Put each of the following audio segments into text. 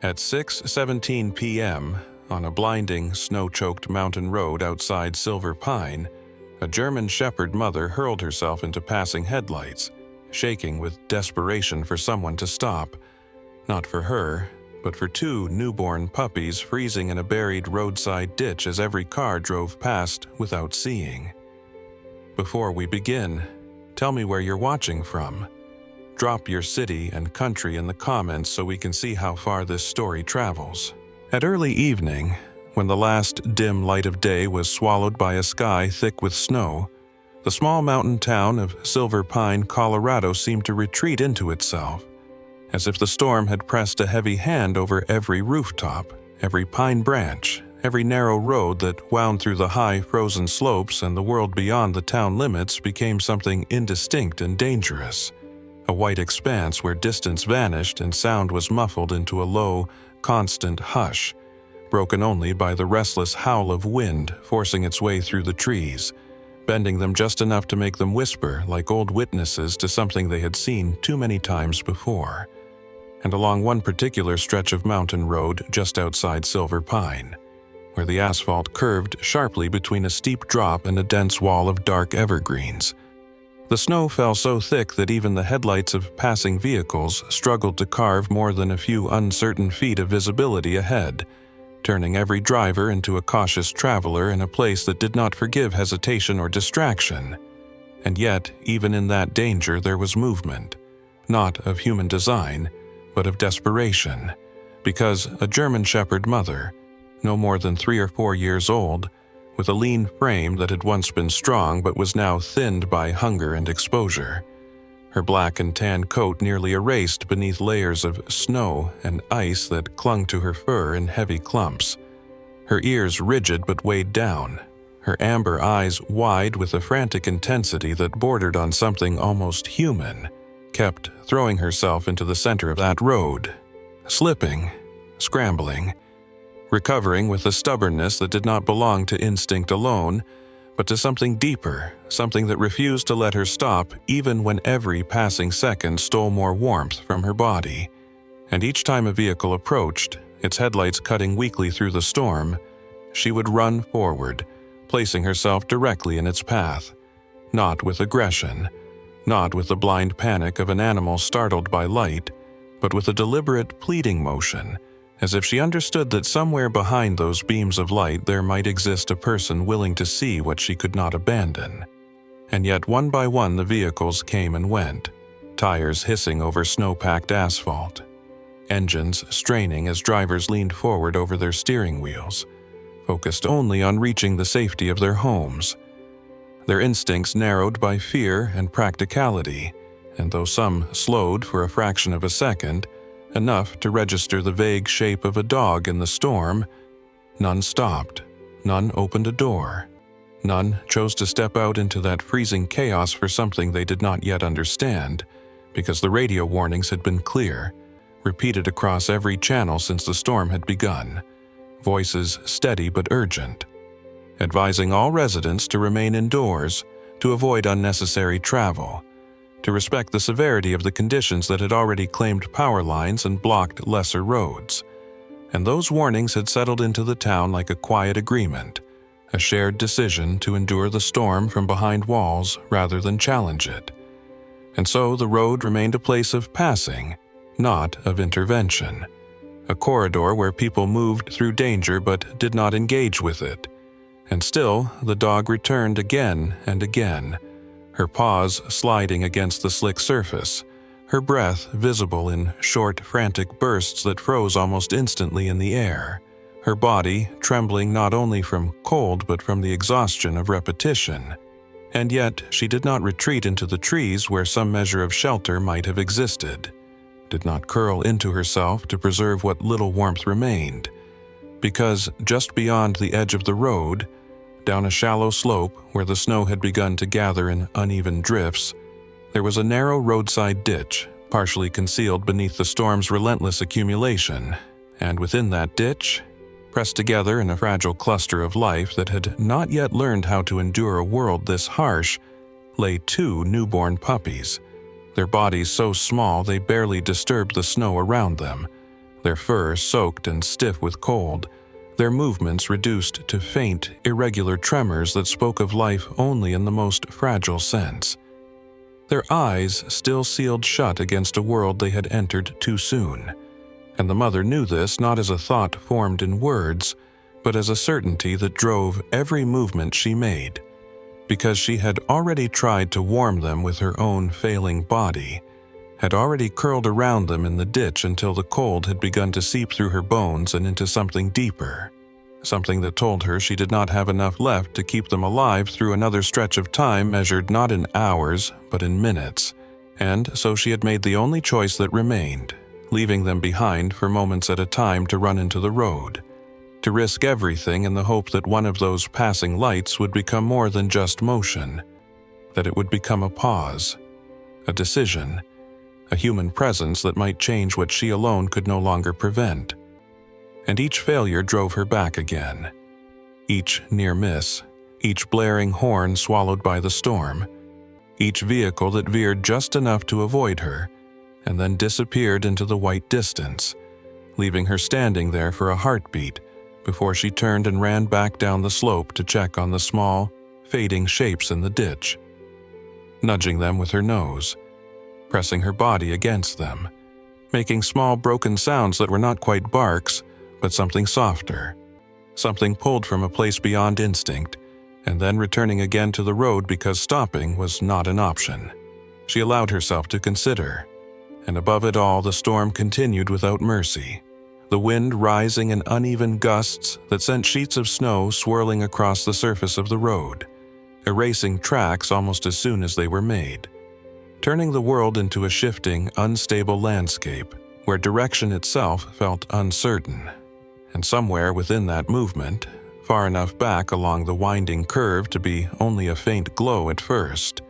At 6:17 p.m., on a blinding, snow-choked mountain road outside Silver Pine, a German Shepherd mother hurled herself into passing headlights, shaking with desperation for someone to stop. Not for her, but for two newborn puppies freezing in a buried roadside ditch as every car drove past without seeing. Before we begin, tell me where you're watching from. Drop your city and country in the comments so we can see how far this story travels. At early evening, when the last dim light of day was swallowed by a sky thick with snow, the small mountain town of Silver Pine, Colorado seemed to retreat into itself, as if the storm had pressed a heavy hand over every rooftop, every pine branch, every narrow road that wound through the high frozen slopes, and the world beyond the town limits became something indistinct and dangerous. A white expanse where distance vanished and sound was muffled into a low, constant hush, broken only by the restless howl of wind forcing its way through the trees, bending them just enough to make them whisper like old witnesses to something they had seen too many times before. And along one particular stretch of mountain road just outside Silver Pine, where the asphalt curved sharply between a steep drop and a dense wall of dark evergreens, the snow fell so thick that even the headlights of passing vehicles struggled to carve more than a few uncertain feet of visibility ahead, turning every driver into a cautious traveler in a place that did not forgive hesitation or distraction. And yet, even in that danger, there was movement, not of human design, but of desperation, because a German Shepherd mother, no more than 3 or 4 years old, with a lean frame that had once been strong but was now thinned by hunger and exposure, her black and tan coat nearly erased beneath layers of snow and ice that clung to her fur in heavy clumps, her ears rigid but weighed down, her amber eyes wide with a frantic intensity that bordered on something almost human, kept throwing herself into the center of that road, slipping, scrambling, recovering with a stubbornness that did not belong to instinct alone, but to something deeper, something that refused to let her stop even when every passing second stole more warmth from her body. And each time a vehicle approached, its headlights cutting weakly through the storm, she would run forward, placing herself directly in its path, not with aggression, not with the blind panic of an animal startled by light, but with a deliberate pleading motion, as if she understood that somewhere behind those beams of light there might exist a person willing to see what she could not abandon. And yet one by one the vehicles came and went, tires hissing over snow-packed asphalt, engines straining as drivers leaned forward over their steering wheels, focused only on reaching the safety of their homes. Their instincts narrowed by fear and practicality, and though some slowed for a fraction of a second, enough to register the vague shape of a dog in the storm, none stopped, none opened a door, none chose to step out into that freezing chaos for something they did not yet understand, because the radio warnings had been clear, repeated across every channel since the storm had begun, voices steady but urgent, advising all residents to remain indoors, to avoid unnecessary travel, to respect the severity of the conditions that had already claimed power lines and blocked lesser roads. And those warnings had settled into the town like a quiet agreement, a shared decision to endure the storm from behind walls rather than challenge it. And so the road remained a place of passing, not of intervention, a corridor where people moved through danger but did not engage with it. And still, the dog returned again and again, her paws sliding against the slick surface, her breath visible in short, frantic bursts that froze almost instantly in the air, her body trembling not only from cold but from the exhaustion of repetition. And yet she did not retreat into the trees where some measure of shelter might have existed, did not curl into herself to preserve what little warmth remained, because just beyond the edge of the road, down a shallow slope where the snow had begun to gather in uneven drifts, there was a narrow roadside ditch, partially concealed beneath the storm's relentless accumulation, and within that ditch, pressed together in a fragile cluster of life that had not yet learned how to endure a world this harsh, lay 2 newborn puppies, their bodies so small they barely disturbed the snow around them, their fur soaked and stiff with cold, their movements reduced to faint, irregular tremors that spoke of life only in the most fragile sense. Their eyes still sealed shut against a world they had entered too soon, and the mother knew this not as a thought formed in words, but as a certainty that drove every movement she made, because she had already tried to warm them with her own failing body, had already curled around them in the ditch until the cold had begun to seep through her bones and into something deeper, something that told her she did not have enough left to keep them alive through another stretch of time measured not in hours but in minutes, and so she had made the only choice that remained, leaving them behind for moments at a time to run into the road, to risk everything in the hope that one of those passing lights would become more than just motion, that it would become a pause, a decision, a human presence that might change what she alone could no longer prevent. And each failure drove her back again. Each near miss, each blaring horn swallowed by the storm, each vehicle that veered just enough to avoid her, and then disappeared into the white distance, leaving her standing there for a heartbeat before she turned and ran back down the slope to check on the small, fading shapes in the ditch, nudging them with her nose, pressing her body against them, making small broken sounds that were not quite barks, but something softer, something pulled from a place beyond instinct, and then returning again to the road because stopping was not an option. She allowed herself to consider, and above it all the storm continued without mercy, the wind rising in uneven gusts that sent sheets of snow swirling across the surface of the road, erasing tracks almost as soon as they were made, turning the world into a shifting, unstable landscape where direction itself felt uncertain. And somewhere within that movement, far enough back along the winding curve to be only a faint glow at first,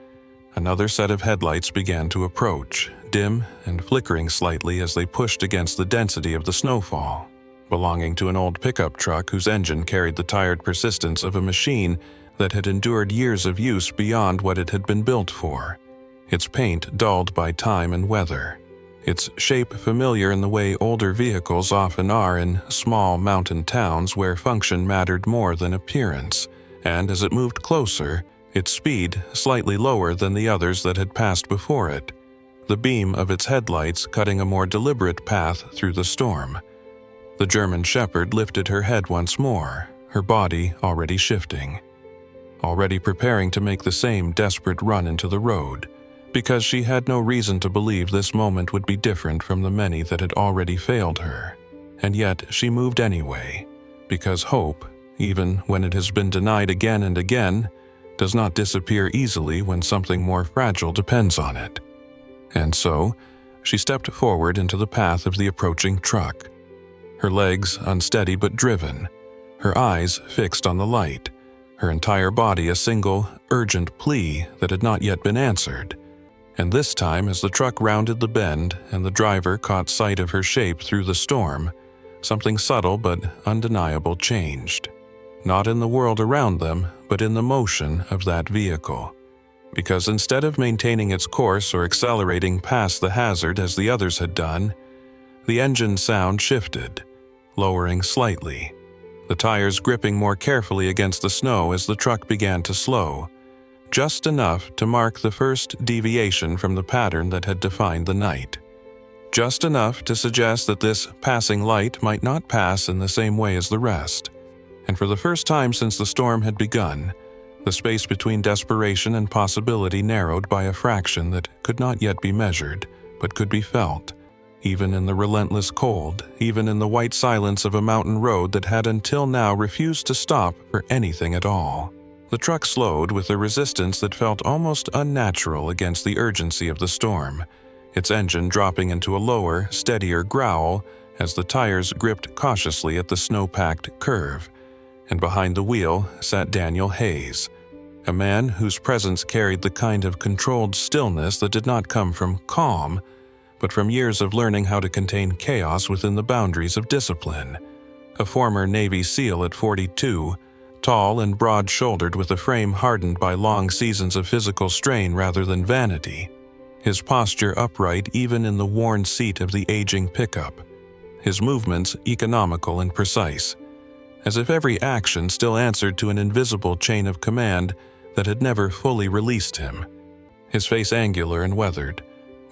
another set of headlights began to approach, dim and flickering slightly as they pushed against the density of the snowfall, belonging to an old pickup truck whose engine carried the tired persistence of a machine that had endured years of use beyond what it had been built for, its paint dulled by time and weather, its shape familiar in the way older vehicles often are in small mountain towns where function mattered more than appearance, and as it moved closer, its speed slightly lower than the others that had passed before it, the beam of its headlights cutting a more deliberate path through the storm. The German Shepherd lifted her head once more, her body already shifting, already preparing to make the same desperate run into the road, because she had no reason to believe this moment would be different from the many that had already failed her. And yet she moved anyway, because hope, even when it has been denied again and again, does not disappear easily when something more fragile depends on it. And so, she stepped forward into the path of the approaching truck, her legs unsteady but driven, her eyes fixed on the light, her entire body a single, urgent plea that had not yet been answered. And this time, as the truck rounded the bend and the driver caught sight of her shape through the storm, something subtle but undeniable changed. Not in the world around them, but in the motion of that vehicle. Because instead of maintaining its course or accelerating past the hazard as the others had done, the engine sound shifted, lowering slightly, the tires gripping more carefully against the snow as the truck began to slow, just enough to mark the first deviation from the pattern that had defined the night. Just enough to suggest that this passing light might not pass in the same way as the rest. And for the first time since the storm had begun, the space between desperation and possibility narrowed by a fraction that could not yet be measured, but could be felt, even in the relentless cold, even in the white silence of a mountain road that had until now refused to stop for anything at all. The truck slowed with a resistance that felt almost unnatural against the urgency of the storm, its engine dropping into a lower, steadier growl as the tires gripped cautiously at the snow-packed curve. And behind the wheel sat Daniel Hayes, a man whose presence carried the kind of controlled stillness that did not come from calm, but from years of learning how to contain chaos within the boundaries of discipline. A former Navy SEAL at 42, tall and broad-shouldered with a frame hardened by long seasons of physical strain rather than vanity, his posture upright even in the worn seat of the aging pickup, his movements economical and precise, as if every action still answered to an invisible chain of command that had never fully released him. His face angular and weathered,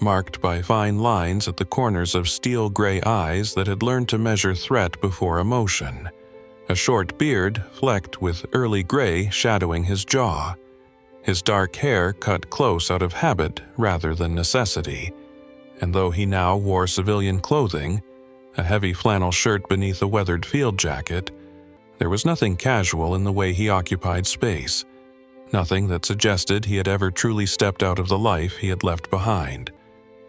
marked by fine lines at the corners of steel-gray eyes that had learned to measure threat before emotion, a short beard flecked with early gray shadowing his jaw, his dark hair cut close out of habit rather than necessity, and though he now wore civilian clothing, a heavy flannel shirt beneath a weathered field jacket, there was nothing casual in the way he occupied space, nothing that suggested he had ever truly stepped out of the life he had left behind.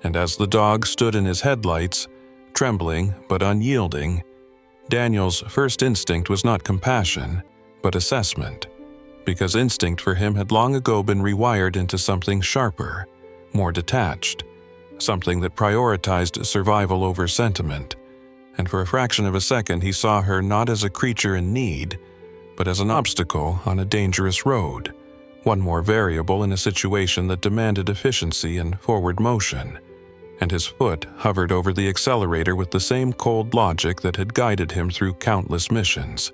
And as the dog stood in his headlights, trembling but unyielding, Daniel's first instinct was not compassion, but assessment, because instinct for him had long ago been rewired into something sharper, more detached, something that prioritized survival over sentiment. And for a fraction of a second he saw her not as a creature in need, but as an obstacle on a dangerous road, one more variable in a situation that demanded efficiency and forward motion. And his foot hovered over the accelerator with the same cold logic that had guided him through countless missions,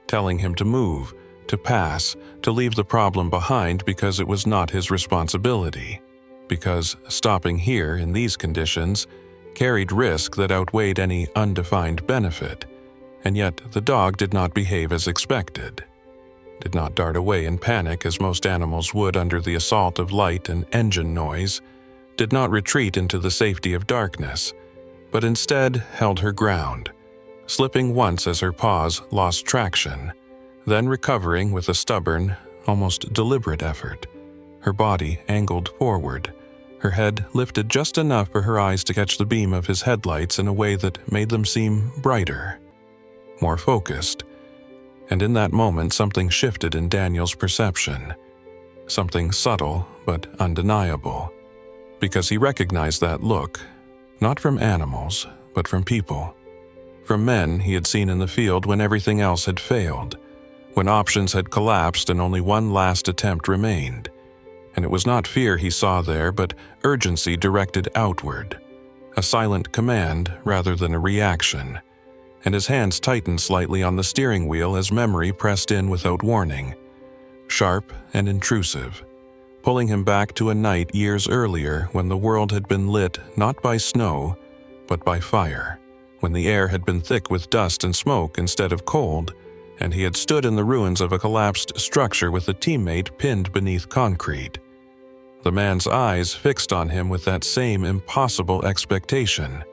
telling him to move, to pass, to leave the problem behind because it was not his responsibility, because stopping here in these conditions carried risk that outweighed any undefined benefit, and yet the dog did not behave as expected, did not dart away in panic as most animals would under the assault of light and engine noise, did not retreat into the safety of darkness, but instead held her ground, slipping once as her paws lost traction, then recovering with a stubborn, almost deliberate effort, her body angled forward, her head lifted just enough for her eyes to catch the beam of his headlights in a way that made them seem brighter, more focused. And in that moment something shifted in Daniel's perception, something subtle but undeniable, because he recognized that look, not from animals, but from people, from men he had seen in the field when everything else had failed, when options had collapsed and only one last attempt remained. And it was not fear he saw there, but urgency directed outward, a silent command rather than a reaction, and his hands tightened slightly on the steering wheel as memory pressed in without warning, sharp and intrusive, pulling him back to a night years earlier when the world had been lit not by snow, but by fire, when the air had been thick with dust and smoke instead of cold, and he had stood in the ruins of a collapsed structure with a teammate pinned beneath concrete. The man's eyes fixed on him with that same impossible expectation,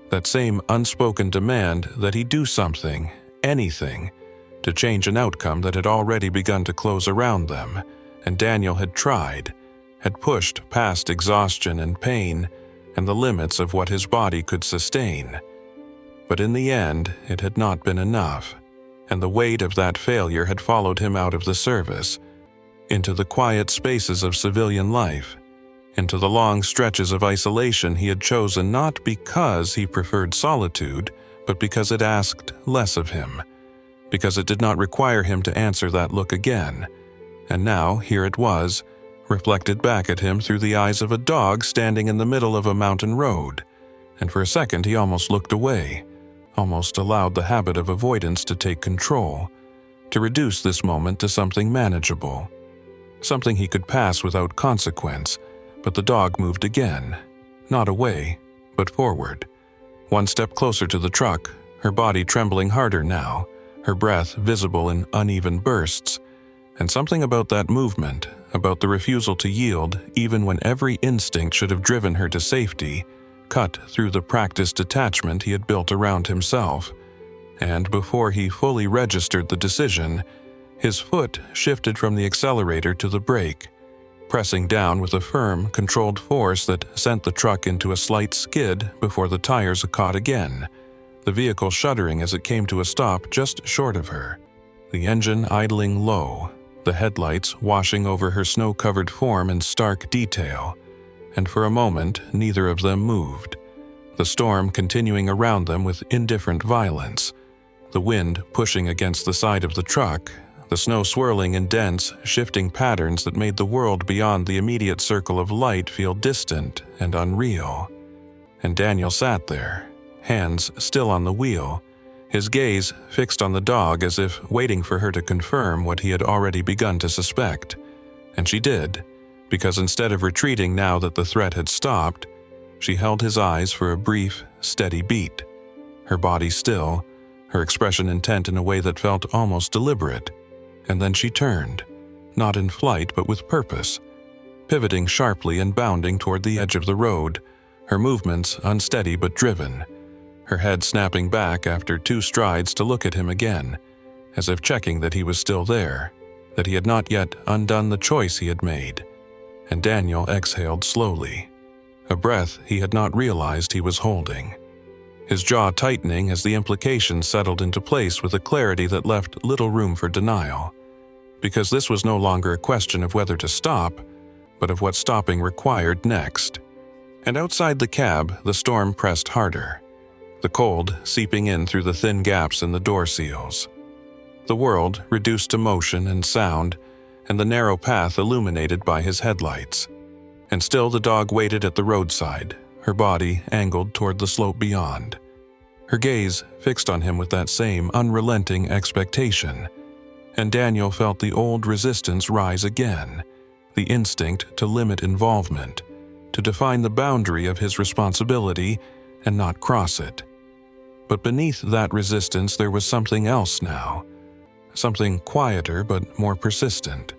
that same unspoken demand that he do something, anything, to change an outcome that had already begun to close around them, and Daniel had tried, had pushed past exhaustion and pain and the limits of what his body could sustain. But in the end, it had not been enough, and the weight of that failure had followed him out of the service, into the quiet spaces of civilian life, into the long stretches of isolation he had chosen not because he preferred solitude, but because it asked less of him, because it did not require him to answer that look again. And now here it was, reflected back at him through the eyes of a dog standing in the middle of a mountain road, and for a second he almost looked away, almost allowed the habit of avoidance to take control, to reduce this moment to something manageable, something he could pass without consequence. But the dog moved again, not away, but forward, one step closer to the truck, her body trembling harder now, her breath visible in uneven bursts. And something about that movement, about the refusal to yield even when every instinct should have driven her to safety, cut through the practiced detachment he had built around himself. And before he fully registered the decision, his foot shifted from the accelerator to the brake, pressing down with a firm, controlled force that sent the truck into a slight skid before the tires caught again, the vehicle shuddering as it came to a stop just short of her, the engine idling low, the headlights washing over her snow-covered form in stark detail. And for a moment, neither of them moved, the storm continuing around them with indifferent violence, the wind pushing against the side of the truck, the snow swirling in dense, shifting patterns that made the world beyond the immediate circle of light feel distant and unreal. And Daniel sat there, hands still on the wheel, his gaze fixed on the dog as if waiting for her to confirm what he had already begun to suspect. And she did, because instead of retreating now that the threat had stopped, she held his eyes for a brief, steady beat, her body still, her expression intent in a way that felt almost deliberate. And then she turned, not in flight but with purpose, pivoting sharply and bounding toward the edge of the road, her movements unsteady but driven, her head snapping back after 2 strides to look at him again, as if checking that he was still there, that he had not yet undone the choice he had made. And Daniel exhaled slowly, a breath he had not realized he was holding, his jaw tightening as the implications settled into place with a clarity that left little room for denial, because this was no longer a question of whether to stop, but of what stopping required next. And outside the cab, the storm pressed harder, the cold seeping in through the thin gaps in the door seals. The world reduced to motion and sound, and the narrow path illuminated by his headlights. And still the dog waited at the roadside, her body angled toward the slope beyond, her gaze fixed on him with that same unrelenting expectation. And Daniel felt the old resistance rise again, the instinct to limit involvement, to define the boundary of his responsibility and not cross it. But beneath that resistance there was something else now, something quieter but more persistent,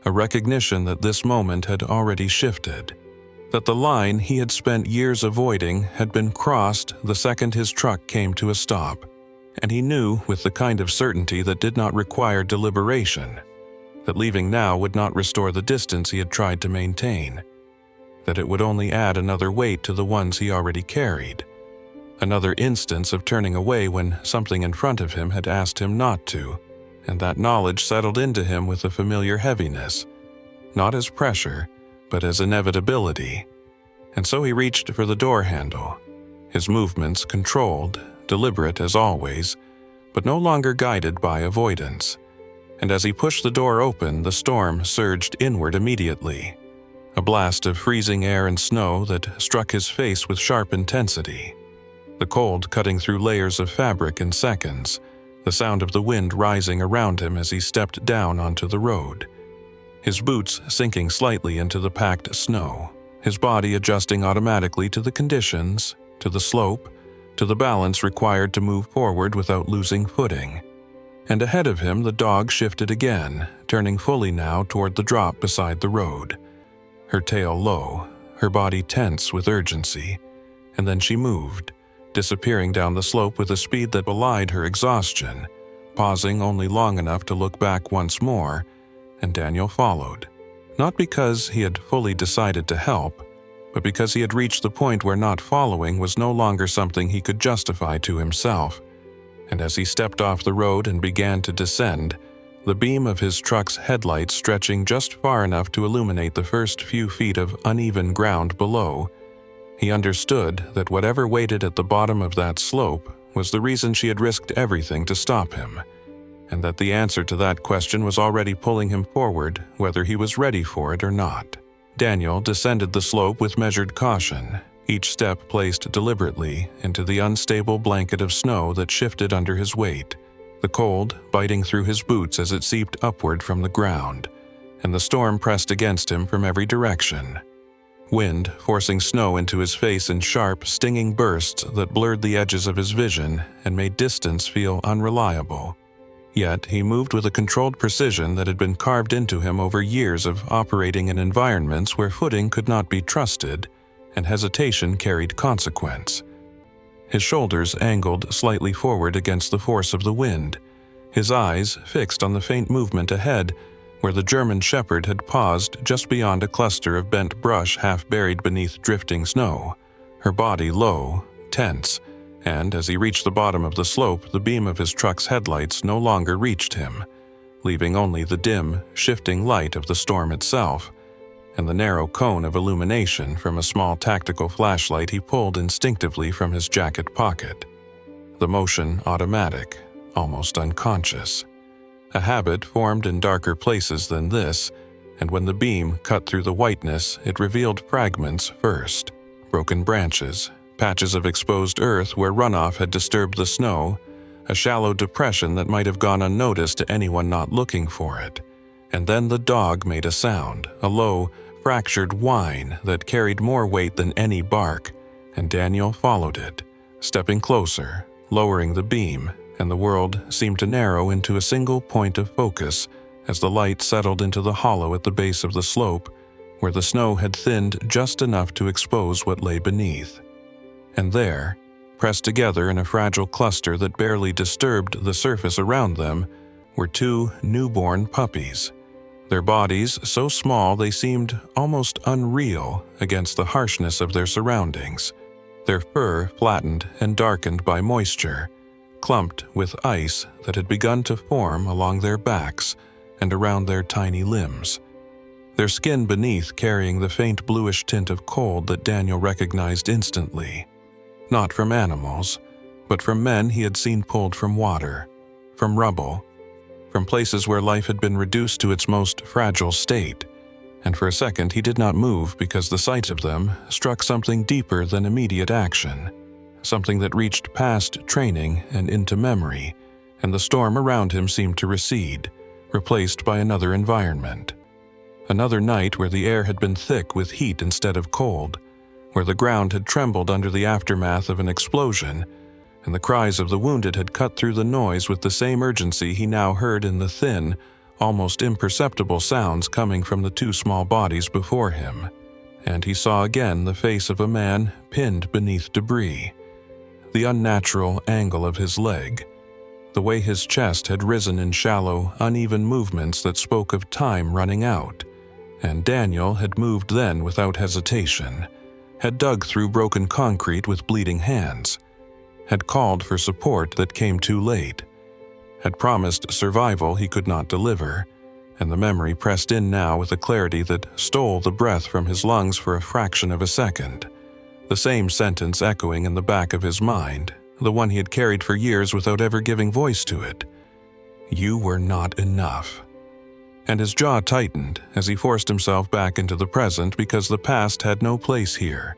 a recognition that this moment had already shifted, that the line he had spent years avoiding had been crossed the second his truck came to a stop, and he knew with the kind of certainty that did not require deliberation, that leaving now would not restore the distance he had tried to maintain, that it would only add another weight to the ones he already carried, another instance of turning away when something in front of him had asked him not to, and that knowledge settled into him with a familiar heaviness, not as pressure, but as inevitability. And so he reached for the door handle, his movements controlled, deliberate as always, but no longer guided by avoidance. And as he pushed the door open, the storm surged inward immediately, a blast of freezing air and snow that struck his face with sharp intensity, the cold cutting through layers of fabric in seconds, the sound of the wind rising around him as he stepped down onto the road, his boots sinking slightly into the packed snow, his body adjusting automatically to the conditions, to the slope, to the balance required to move forward without losing footing. And ahead of him the dog shifted again, turning fully now toward the drop beside the road, her tail low, her body tense with urgency, and then she moved, disappearing down the slope with a speed that belied her exhaustion, pausing only long enough to look back once more, and Daniel followed, not because he had fully decided to help, but because he had reached the point where not following was no longer something he could justify to himself. And as he stepped off the road and began to descend, the beam of his truck's headlights stretching just far enough to illuminate the first few feet of uneven ground below, he understood that whatever waited at the bottom of that slope was the reason she had risked everything to stop him, and that the answer to that question was already pulling him forward, whether he was ready for it or not. Daniel descended the slope with measured caution, each step placed deliberately into the unstable blanket of snow that shifted under his weight, the cold biting through his boots as it seeped upward from the ground, and the storm pressed against him from every direction. Wind forcing snow into his face in sharp, stinging bursts that blurred the edges of his vision and made distance feel unreliable. Yet he moved with a controlled precision that had been carved into him over years of operating in environments where footing could not be trusted and hesitation carried consequence. His shoulders angled slightly forward against the force of the wind, his eyes fixed on the faint movement ahead where the German shepherd had paused just beyond a cluster of bent brush half buried beneath drifting snow, her body low, tense, and as he reached the bottom of the slope, the beam of his truck's headlights no longer reached him, leaving only the dim, shifting light of the storm itself, and the narrow cone of illumination from a small tactical flashlight he pulled instinctively from his jacket pocket. The motion automatic, almost unconscious. A habit formed in darker places than this, and when the beam cut through the whiteness, it revealed fragments first, broken branches, patches of exposed earth where runoff had disturbed the snow, a shallow depression that might have gone unnoticed to anyone not looking for it. And then the dog made a sound, a low, fractured whine that carried more weight than any bark, and Daniel followed it, stepping closer, lowering the beam, and the world seemed to narrow into a single point of focus as the light settled into the hollow at the base of the slope, where the snow had thinned just enough to expose what lay beneath. And there, pressed together in a fragile cluster that barely disturbed the surface around them, were two newborn puppies. Their bodies so small they seemed almost unreal against the harshness of their surroundings, their fur flattened and darkened by moisture, clumped with ice that had begun to form along their backs and around their tiny limbs, their skin beneath carrying the faint bluish tint of cold that Daniel recognized instantly, not from animals, but from men he had seen pulled from water, from rubble, from places where life had been reduced to its most fragile state. And for a second he did not move because the sight of them struck something deeper than immediate action, something that reached past training and into memory, and the storm around him seemed to recede, replaced by another environment. Another night where the air had been thick with heat instead of cold, where the ground had trembled under the aftermath of an explosion, and the cries of the wounded had cut through the noise with the same urgency he now heard in the thin, almost imperceptible sounds coming from the two small bodies before him. And he saw again the face of a man pinned beneath debris, the unnatural angle of his leg, the way his chest had risen in shallow, uneven movements that spoke of time running out. And Daniel had moved then without hesitation, had dug through broken concrete with bleeding hands, had called for support that came too late, had promised survival he could not deliver, and the memory pressed in now with a clarity that stole the breath from his lungs for a fraction of a second, the same sentence echoing in the back of his mind, the one he had carried for years without ever giving voice to it. You were not enough. And his jaw tightened as he forced himself back into the present because the past had no place here,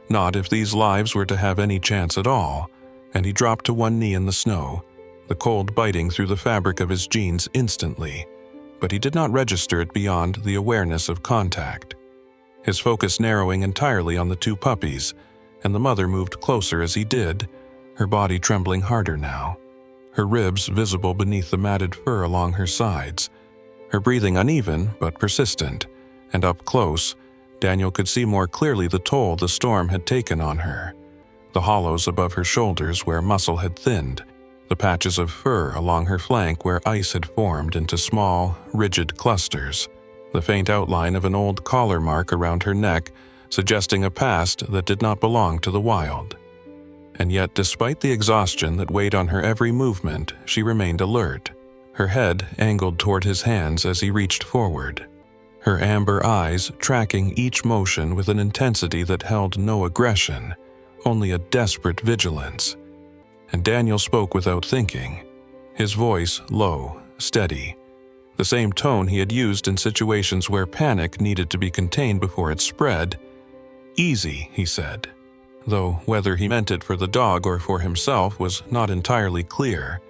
not if these lives were to have any chance at all, and he dropped to one knee in the snow, the cold biting through the fabric of his jeans instantly, but he did not register it beyond the awareness of contact. His focus narrowing entirely on the two puppies, and the mother moved closer as he did, her body trembling harder now, her ribs visible beneath the matted fur along her sides, her breathing uneven but persistent, and up close, Daniel could see more clearly the toll the storm had taken on her. The hollows above her shoulders where muscle had thinned, the patches of fur along her flank where ice had formed into small, rigid clusters, the faint outline of an old collar mark around her neck suggesting a past that did not belong to the wild. And yet, despite the exhaustion that weighed on her every movement, she remained alert, her head angled toward his hands as he reached forward, her amber eyes tracking each motion with an intensity that held no aggression, only a desperate vigilance. And Daniel spoke without thinking, his voice low, steady, the same tone he had used in situations where panic needed to be contained before it spread. Easy, he said, though whether he meant it for the dog or for himself was not entirely clear,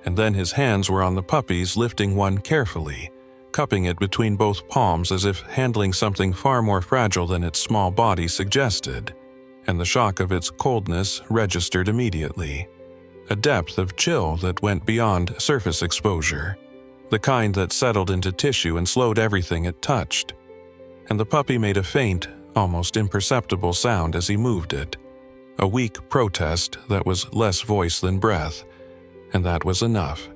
and then his hands were on the puppies, lifting one carefully, cupping it between both palms as if handling something far more fragile than its small body suggested, and the shock of its coldness registered immediately, a depth of chill that went beyond surface exposure, the kind that settled into tissue and slowed everything it touched. And the puppy made a faint, almost imperceptible sound as he moved it, a weak protest that was less voice than breath, and that was enough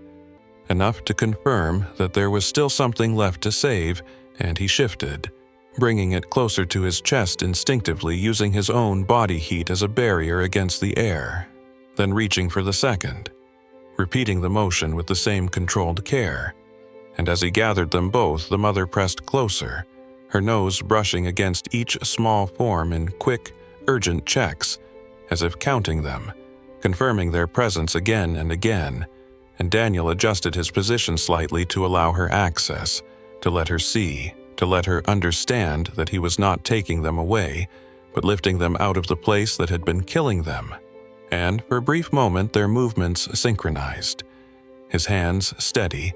to confirm that there was still something left to save, and he shifted, bringing it closer to his chest instinctively, using his own body heat as a barrier against the air, then reaching for the second, repeating the motion with the same controlled care. And as he gathered them both, the mother pressed closer, her nose brushing against each small form in quick, urgent checks, as if counting them, confirming their presence again and again, and Daniel adjusted his position slightly to allow her access, to let her see, to let her understand that he was not taking them away, but lifting them out of the place that had been killing them. And for a brief moment their movements synchronized. His hands steady,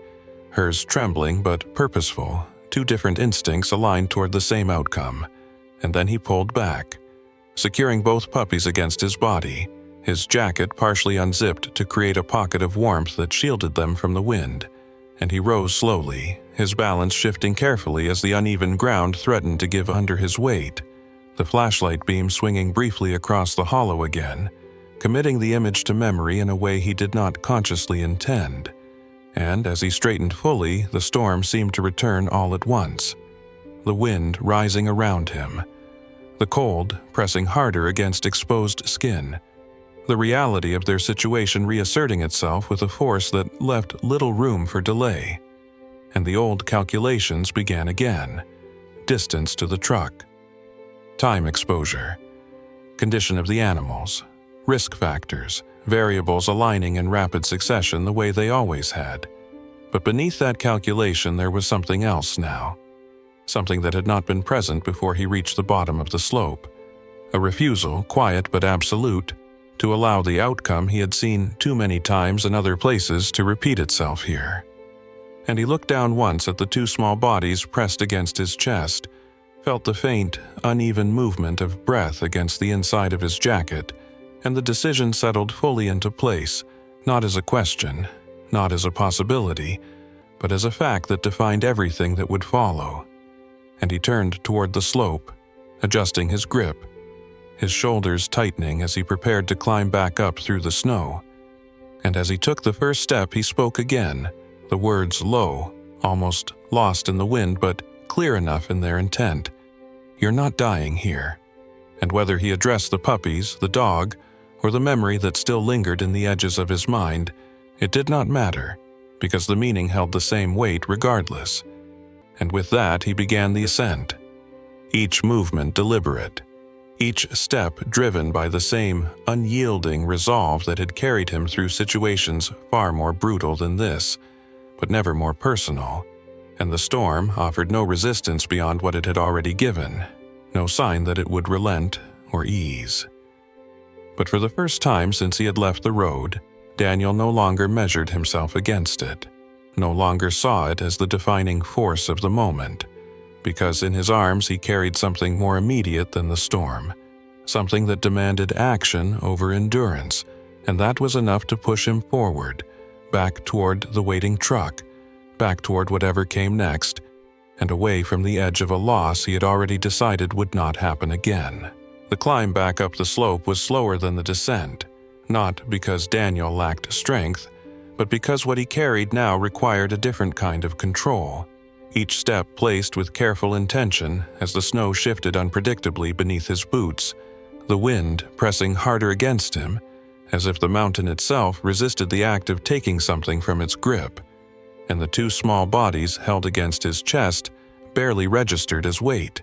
hers trembling but purposeful, two different instincts aligned toward the same outcome. And then he pulled back, securing both puppies against his body, his jacket partially unzipped to create a pocket of warmth that shielded them from the wind. And he rose slowly, his balance shifting carefully as the uneven ground threatened to give under his weight, the flashlight beam swinging briefly across the hollow again, committing the image to memory in a way he did not consciously intend. And as he straightened fully, the storm seemed to return all at once, the wind rising around him, the cold pressing harder against exposed skin, the reality of their situation reasserting itself with a force that left little room for delay. And the old calculations began again: distance to the truck, time exposure, condition of the animals, risk factors, variables aligning in rapid succession the way they always had. But beneath that calculation there was something else now, something that had not been present before he reached the bottom of the slope, a refusal, quiet but absolute, to allow the outcome he had seen too many times in other places to repeat itself here. And he looked down once at the two small bodies pressed against his chest, felt the faint, uneven movement of breath against the inside of his jacket, and the decision settled fully into place, not as a question, not as a possibility, but as a fact that defined everything that would follow. And he turned toward the slope, adjusting his grip, his shoulders tightening as he prepared to climb back up through the snow. And as he took the first step, he spoke again, the words low, almost lost in the wind but clear enough in their intent. "You're not dying here." And whether he addressed the puppies, the dog, or the memory that still lingered in the edges of his mind, it did not matter, because the meaning held the same weight regardless. And with that he began the ascent, each movement deliberate, each step driven by the same unyielding resolve that had carried him through situations far more brutal than this, but never more personal. And the storm offered no resistance beyond what it had already given, no sign that it would relent or ease. But for the first time since he had left the road, Daniel no longer measured himself against it, no longer saw it as the defining force of the moment, because in his arms he carried something more immediate than the storm, something that demanded action over endurance, and that was enough to push him forward, back toward the waiting truck, back toward whatever came next, and away from the edge of a loss he had already decided would not happen again. The climb back up the slope was slower than the descent, not because Daniel lacked strength, but because what he carried now required a different kind of control, each step placed with careful intention as the snow shifted unpredictably beneath his boots, the wind pressing harder against him, as if the mountain itself resisted the act of taking something from its grip, and the two small bodies held against his chest barely registered as weight.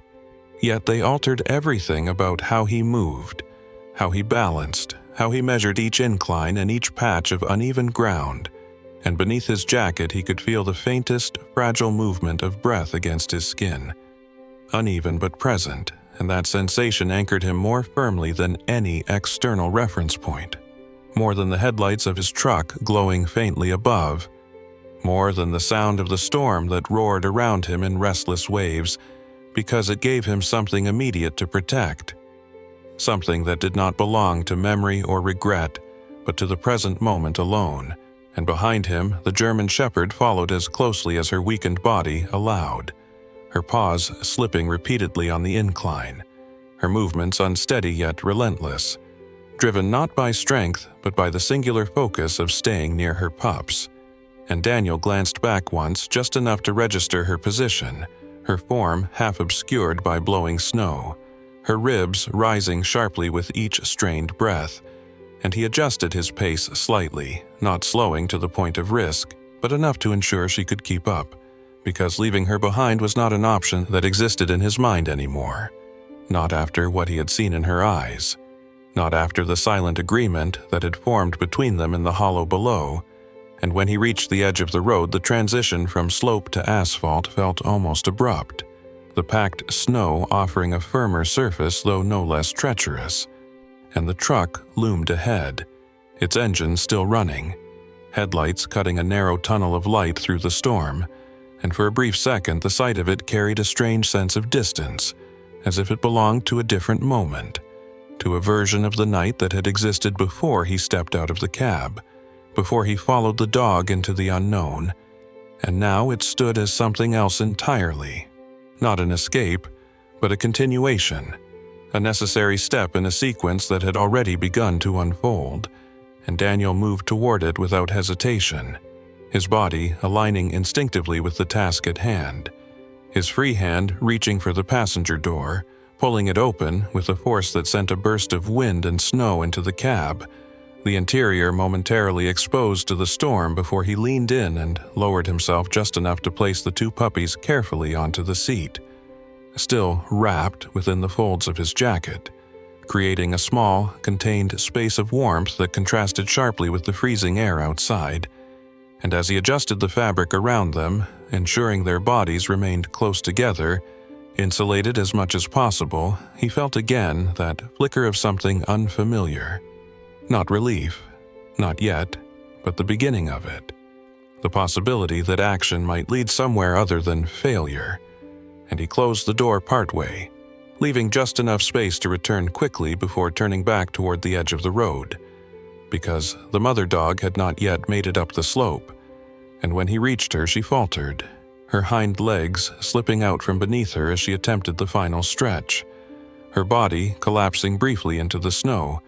Yet they altered everything about how he moved, how he balanced, how he measured each incline and each patch of uneven ground, and beneath his jacket he could feel the faintest, fragile movement of breath against his skin. Uneven but present, and that sensation anchored him more firmly than any external reference point, more than the headlights of his truck glowing faintly above, more than the sound of the storm that roared around him in restless waves, because it gave him something immediate to protect, something that did not belong to memory or regret, but to the present moment alone. And behind him, the German shepherd followed as closely as her weakened body allowed, her paws slipping repeatedly on the incline, her movements unsteady yet relentless, driven not by strength but by the singular focus of staying near her pups. And Daniel glanced back once, just enough to register her position, her form half obscured by blowing snow, her ribs rising sharply with each strained breath, and he adjusted his pace slightly, not slowing to the point of risk, but enough to ensure she could keep up, because leaving her behind was not an option that existed in his mind anymore, not after what he had seen in her eyes, not after the silent agreement that had formed between them in the hollow below. And when he reached the edge of the road, the transition from slope to asphalt felt almost abrupt, the packed snow offering a firmer surface though no less treacherous, and the truck loomed ahead, its engine still running, headlights cutting a narrow tunnel of light through the storm, and for a brief second the sight of it carried a strange sense of distance, as if it belonged to a different moment, to a version of the night that had existed before he stepped out of the cab, before he followed the dog into the unknown, and now it stood as something else entirely. Not an escape, but a continuation, a necessary step in a sequence that had already begun to unfold, and Daniel moved toward it without hesitation, his body aligning instinctively with the task at hand, his free hand reaching for the passenger door, pulling it open with a force that sent a burst of wind and snow into the cab, the interior momentarily exposed to the storm before he leaned in and lowered himself just enough to place the two puppies carefully onto the seat, still wrapped within the folds of his jacket, creating a small, contained space of warmth that contrasted sharply with the freezing air outside. And as he adjusted the fabric around them, ensuring their bodies remained close together, insulated as much as possible, he felt again that flicker of something unfamiliar. Not relief, not yet, but the beginning of it. The possibility that action might lead somewhere other than failure. And he closed the door partway, leaving just enough space to return quickly before turning back toward the edge of the road, because the mother dog had not yet made it up the slope, and when he reached her she faltered, her hind legs slipping out from beneath her as she attempted the final stretch, her body collapsing briefly into the snow,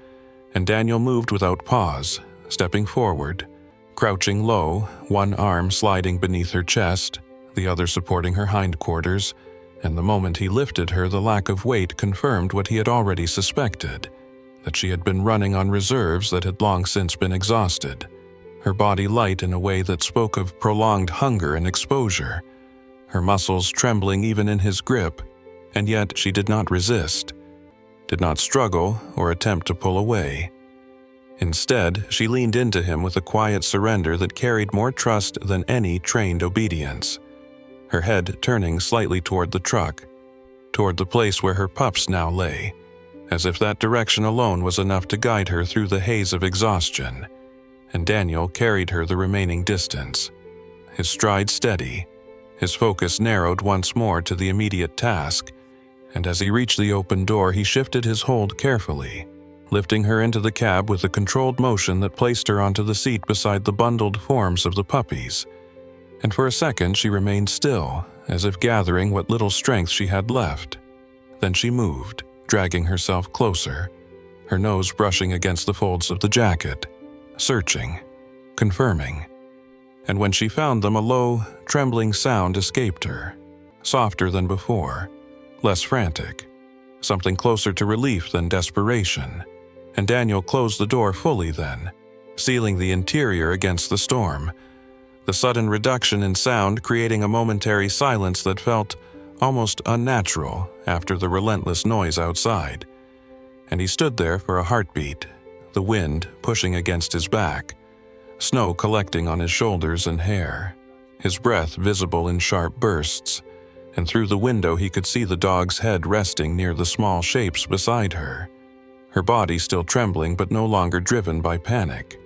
and Daniel moved without pause, stepping forward, crouching low, one arm sliding beneath her chest, the other supporting her hindquarters, and the moment he lifted her, the lack of weight confirmed what he had already suspected, that she had been running on reserves that had long since been exhausted, her body light in a way that spoke of prolonged hunger and exposure, her muscles trembling even in his grip, and yet she did not resist, did not struggle or attempt to pull away. Instead, she leaned into him with a quiet surrender that carried more trust than any trained obedience, her head turning slightly toward the truck, toward the place where her pups now lay, as if that direction alone was enough to guide her through the haze of exhaustion, and Daniel carried her the remaining distance, his stride steady, his focus narrowed once more to the immediate task, and as he reached the open door he shifted his hold carefully, lifting her into the cab with a controlled motion that placed her onto the seat beside the bundled forms of the puppies. And for a second she remained still, as if gathering what little strength she had left. Then she moved, dragging herself closer, her nose brushing against the folds of the jacket, searching, confirming. And when she found them, a low, trembling sound escaped her, softer than before, less frantic, something closer to relief than desperation, and Daniel closed the door fully then, sealing the interior against the storm, the sudden reduction in sound creating a momentary silence that felt almost unnatural after the relentless noise outside. And he stood there for a heartbeat, the wind pushing against his back, snow collecting on his shoulders and hair, his breath visible in sharp bursts, and through the window he could see the dog's head resting near the small shapes beside her, her body still trembling but no longer driven by panic,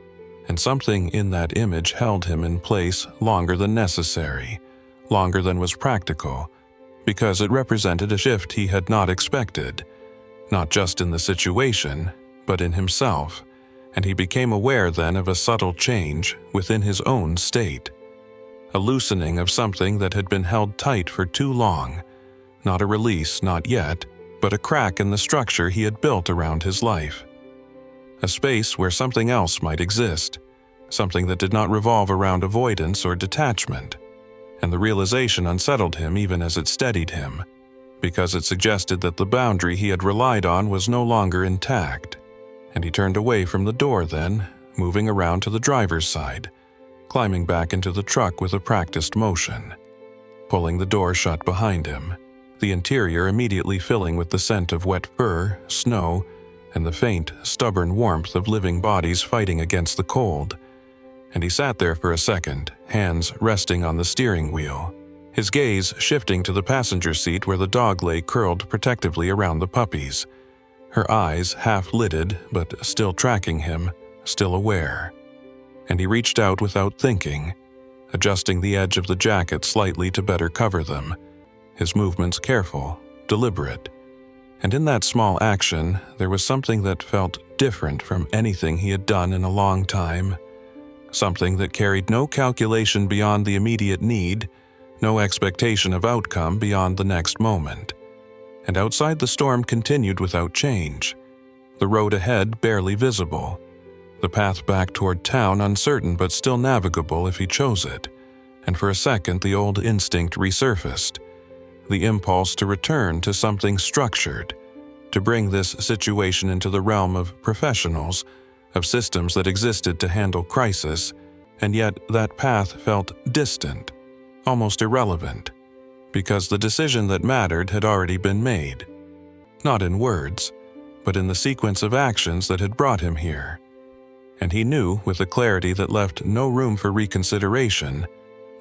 and something in that image held him in place longer than necessary, longer than was practical, because it represented a shift he had not expected, not just in the situation, but in himself, and he became aware then of a subtle change within his own state. A loosening of something that had been held tight for too long, not a release, not yet, but a crack in the structure he had built around his life. A space where something else might exist, something that did not revolve around avoidance or detachment, and the realization unsettled him even as it steadied him, because it suggested that the boundary he had relied on was no longer intact, and he turned away from the door then, moving around to the driver's side, climbing back into the truck with a practiced motion, pulling the door shut behind him, the interior immediately filling with the scent of wet fur, snow, and the faint, stubborn warmth of living bodies fighting against the cold. And he sat there for a second, hands resting on the steering wheel, his gaze shifting to the passenger seat where the dog lay curled protectively around the puppies, her eyes half-lidded but still tracking him, still aware. And he reached out without thinking, adjusting the edge of the jacket slightly to better cover them, his movements careful, deliberate. And in that small action, there was something that felt different from anything he had done in a long time, something that carried no calculation beyond the immediate need, no expectation of outcome beyond the next moment. And outside the storm continued without change, the road ahead barely visible, the path back toward town uncertain but still navigable if he chose it, and for a second the old instinct resurfaced, the impulse to return to something structured, to bring this situation into the realm of professionals, of systems that existed to handle crisis, and yet that path felt distant, almost irrelevant, because the decision that mattered had already been made, not in words, but in the sequence of actions that had brought him here. And he knew, with a clarity that left no room for reconsideration,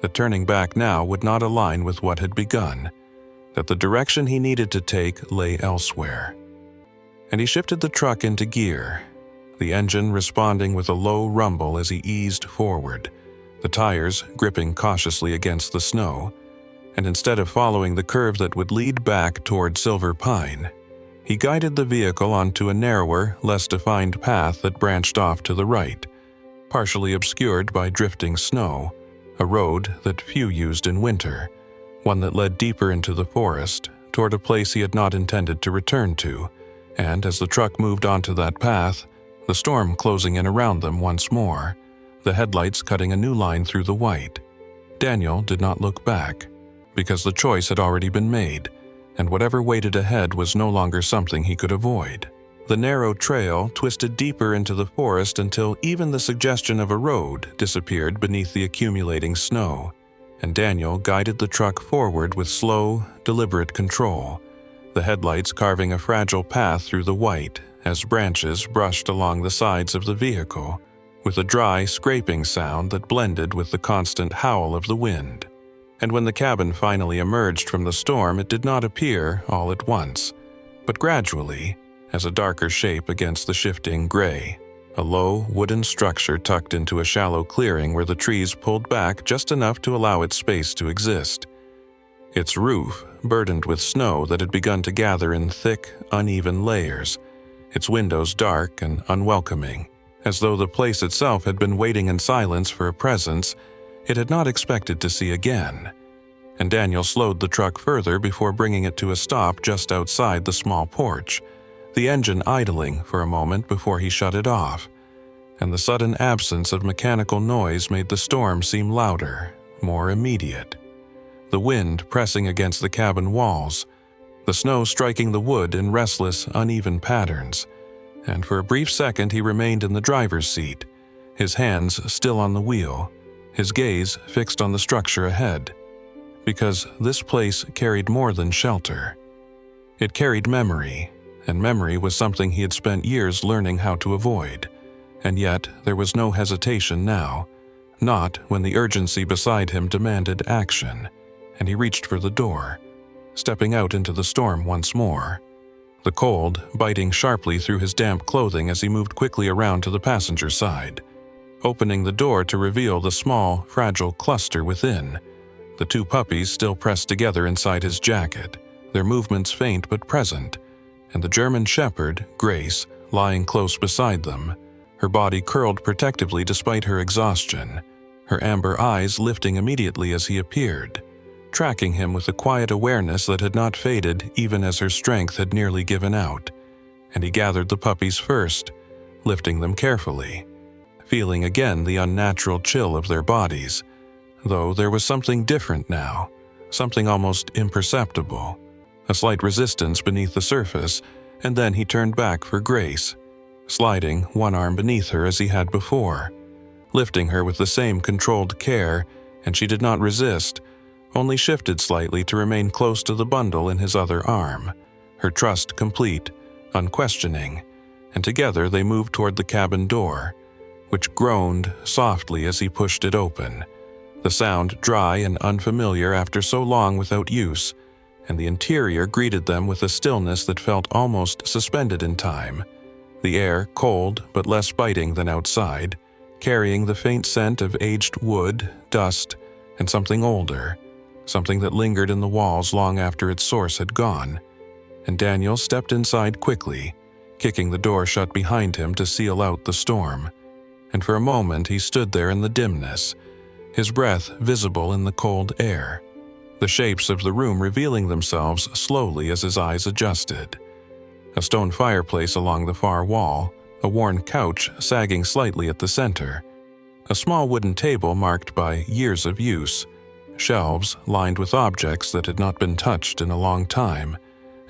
that turning back now would not align with what had begun, that the direction he needed to take lay elsewhere. And he shifted the truck into gear, the engine responding with a low rumble as he eased forward, the tires gripping cautiously against the snow, and instead of following the curve that would lead back toward Silver Pine, he guided the vehicle onto a narrower, less defined path that branched off to the right, partially obscured by drifting snow, a road that few used in winter, one that led deeper into the forest, toward a place he had not intended to return to, and as the truck moved onto that path, the storm closing in around them once more, the headlights cutting a new line through the white. Daniel did not look back, because the choice had already been made, and whatever waited ahead was no longer something he could avoid. The narrow trail twisted deeper into the forest until even the suggestion of a road disappeared beneath the accumulating snow, and Daniel guided the truck forward with slow, deliberate control, the headlights carving a fragile path through the white as branches brushed along the sides of the vehicle, with a dry, scraping sound that blended with the constant howl of the wind. And when the cabin finally emerged from the storm, it did not appear all at once, but gradually, as a darker shape against the shifting gray, a low, wooden structure tucked into a shallow clearing where the trees pulled back just enough to allow its space to exist. Its roof, burdened with snow that had begun to gather in thick, uneven layers, its windows dark and unwelcoming, as though the place itself had been waiting in silence for a presence it had not expected to see again, and Daniel slowed the truck further before bringing it to a stop just outside the small porch, the engine idling for a moment before he shut it off, and the sudden absence of mechanical noise made the storm seem louder, more immediate. The wind pressing against the cabin walls, the snow striking the wood in restless, uneven patterns, and for a brief second he remained in the driver's seat, his hands still on the wheel, his gaze fixed on the structure ahead, because this place carried more than shelter. It carried memory, and memory was something he had spent years learning how to avoid, and yet there was no hesitation now, not when the urgency beside him demanded action, and he reached for the door, stepping out into the storm once more, the cold biting sharply through his damp clothing as he moved quickly around to the passenger side, opening the door to reveal the small, fragile cluster within, the two puppies still pressed together inside his jacket, their movements faint but present, and the German shepherd, Grace, lying close beside them, her body curled protectively despite her exhaustion, her amber eyes lifting immediately as he appeared, tracking him with a quiet awareness that had not faded even as her strength had nearly given out, and he gathered the puppies first, lifting them carefully, feeling again the unnatural chill of their bodies, though there was something different now, something almost imperceptible, a slight resistance beneath the surface, and then he turned back for Grace, sliding one arm beneath her as he had before, lifting her with the same controlled care, and she did not resist, only shifted slightly to remain close to the bundle in his other arm, her trust complete, unquestioning, and together they moved toward the cabin door, which groaned softly as he pushed it open, the sound dry and unfamiliar after so long without use, and the interior greeted them with a stillness that felt almost suspended in time, the air cold but less biting than outside, carrying the faint scent of aged wood, dust, and something older, something that lingered in the walls long after its source had gone. And Daniel stepped inside quickly, kicking the door shut behind him to seal out the storm. And for a moment he stood there in the dimness, his breath visible in the cold air, the shapes of the room revealing themselves slowly as his eyes adjusted. A stone fireplace along the far wall, a worn couch sagging slightly at the center, a small wooden table marked by years of use, shelves lined with objects that had not been touched in a long time,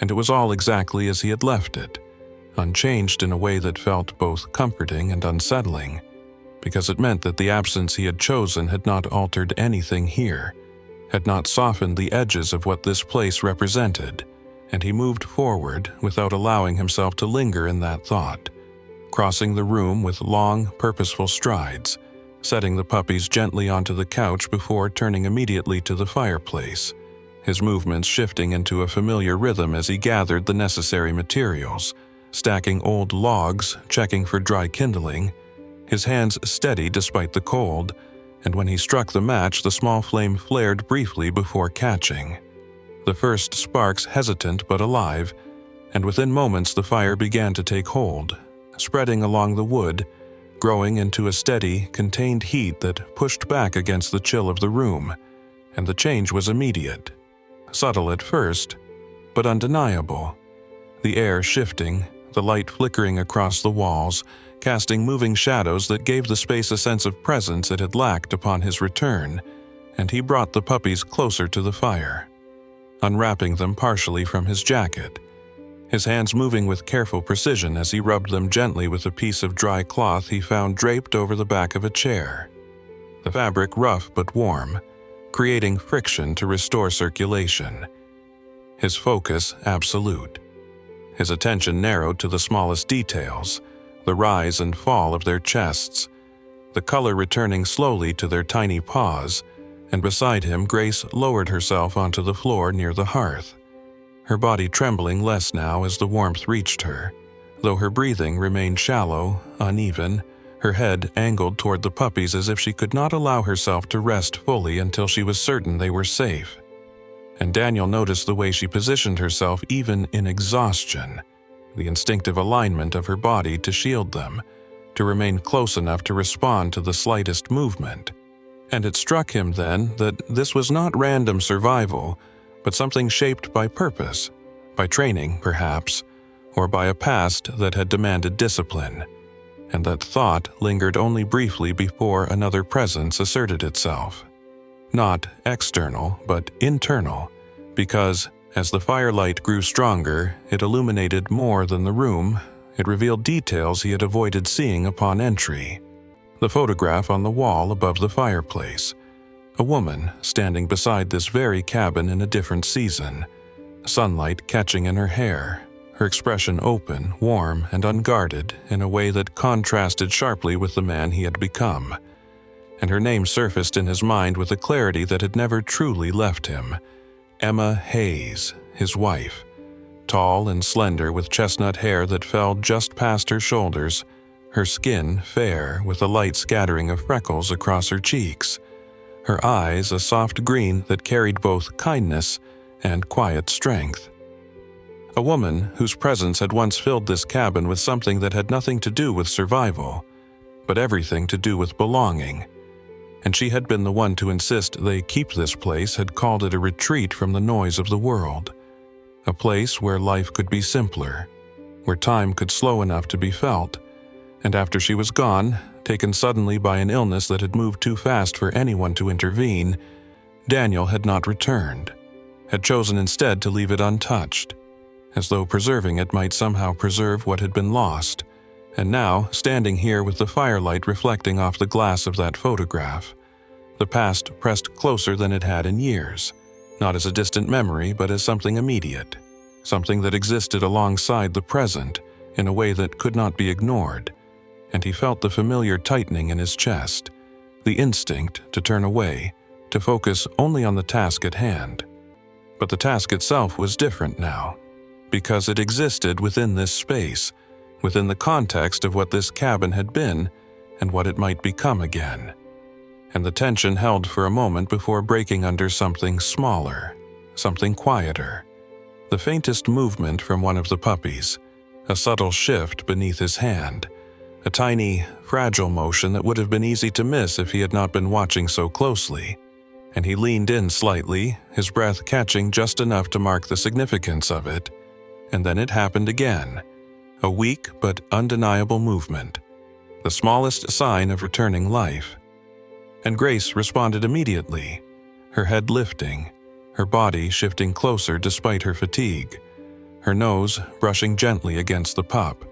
and it was all exactly as he had left it, unchanged in a way that felt both comforting and unsettling, because it meant that the absence he had chosen had not altered anything here, had not softened the edges of what this place represented, and he moved forward without allowing himself to linger in that thought, crossing the room with long, purposeful strides, setting the puppies gently onto the couch before turning immediately to the fireplace, his movements shifting into a familiar rhythm as he gathered the necessary materials, stacking old logs, checking for dry kindling, his hands steady despite the cold, and when he struck the match, the small flame flared briefly before catching. The first sparks hesitant but alive, and within moments the fire began to take hold, spreading along the wood, growing into a steady, contained heat that pushed back against the chill of the room, and the change was immediate. Subtle at first, but undeniable. The air shifting, the light flickering across the walls, casting moving shadows that gave the space a sense of presence it had lacked upon his return, and he brought the puppies closer to the fire, unwrapping them partially from his jacket, his hands moving with careful precision as he rubbed them gently with a piece of dry cloth he found draped over the back of a chair, the fabric rough but warm, creating friction to restore circulation. His focus absolute. His attention narrowed to the smallest details, the rise and fall of their chests, the color returning slowly to their tiny paws, and beside him Grace lowered herself onto the floor near the hearth, her body trembling less now as the warmth reached her, though her breathing remained shallow, uneven, her head angled toward the puppies as if she could not allow herself to rest fully until she was certain they were safe. And Daniel noticed the way she positioned herself even in exhaustion, the instinctive alignment of her body to shield them, to remain close enough to respond to the slightest movement. And it struck him then that this was not random survival, but something shaped by purpose, by training, perhaps, or by a past that had demanded discipline, and that thought lingered only briefly before another presence asserted itself. Not external, but internal, because as the firelight grew stronger, it illuminated more than the room. It revealed details he had avoided seeing upon entry. The photograph on the wall above the fireplace. A woman standing beside this very cabin in a different season, sunlight catching in her hair, her expression open, warm, and unguarded in a way that contrasted sharply with the man he had become. And her name surfaced in his mind with a clarity that had never truly left him. Emma Hayes, his wife, tall and slender with chestnut hair that fell just past her shoulders, her skin fair with a light scattering of freckles across her cheeks, her eyes a soft green that carried both kindness and quiet strength. A woman whose presence had once filled this cabin with something that had nothing to do with survival, but everything to do with belonging. And she had been the one to insist they keep this place, had called it a retreat from the noise of the world, a place where life could be simpler, where time could slow enough to be felt, and after she was gone, taken suddenly by an illness that had moved too fast for anyone to intervene, Daniel had not returned, had chosen instead to leave it untouched, as though preserving it might somehow preserve what had been lost. And now, standing here with the firelight reflecting off the glass of that photograph, the past pressed closer than it had in years, not as a distant memory but as something immediate, something that existed alongside the present in a way that could not be ignored, and he felt the familiar tightening in his chest, the instinct to turn away, to focus only on the task at hand. But the task itself was different now, because it existed within this space, within the context of what this cabin had been and what it might become again. And the tension held for a moment before breaking under something smaller, something quieter. The faintest movement from one of the puppies, a subtle shift beneath his hand, a tiny, fragile motion that would have been easy to miss if he had not been watching so closely. And he leaned in slightly, his breath catching just enough to mark the significance of it. And then it happened again, a weak but undeniable movement, the smallest sign of returning life. And Grace responded immediately, her head lifting, her body shifting closer despite her fatigue, her nose brushing gently against the pup,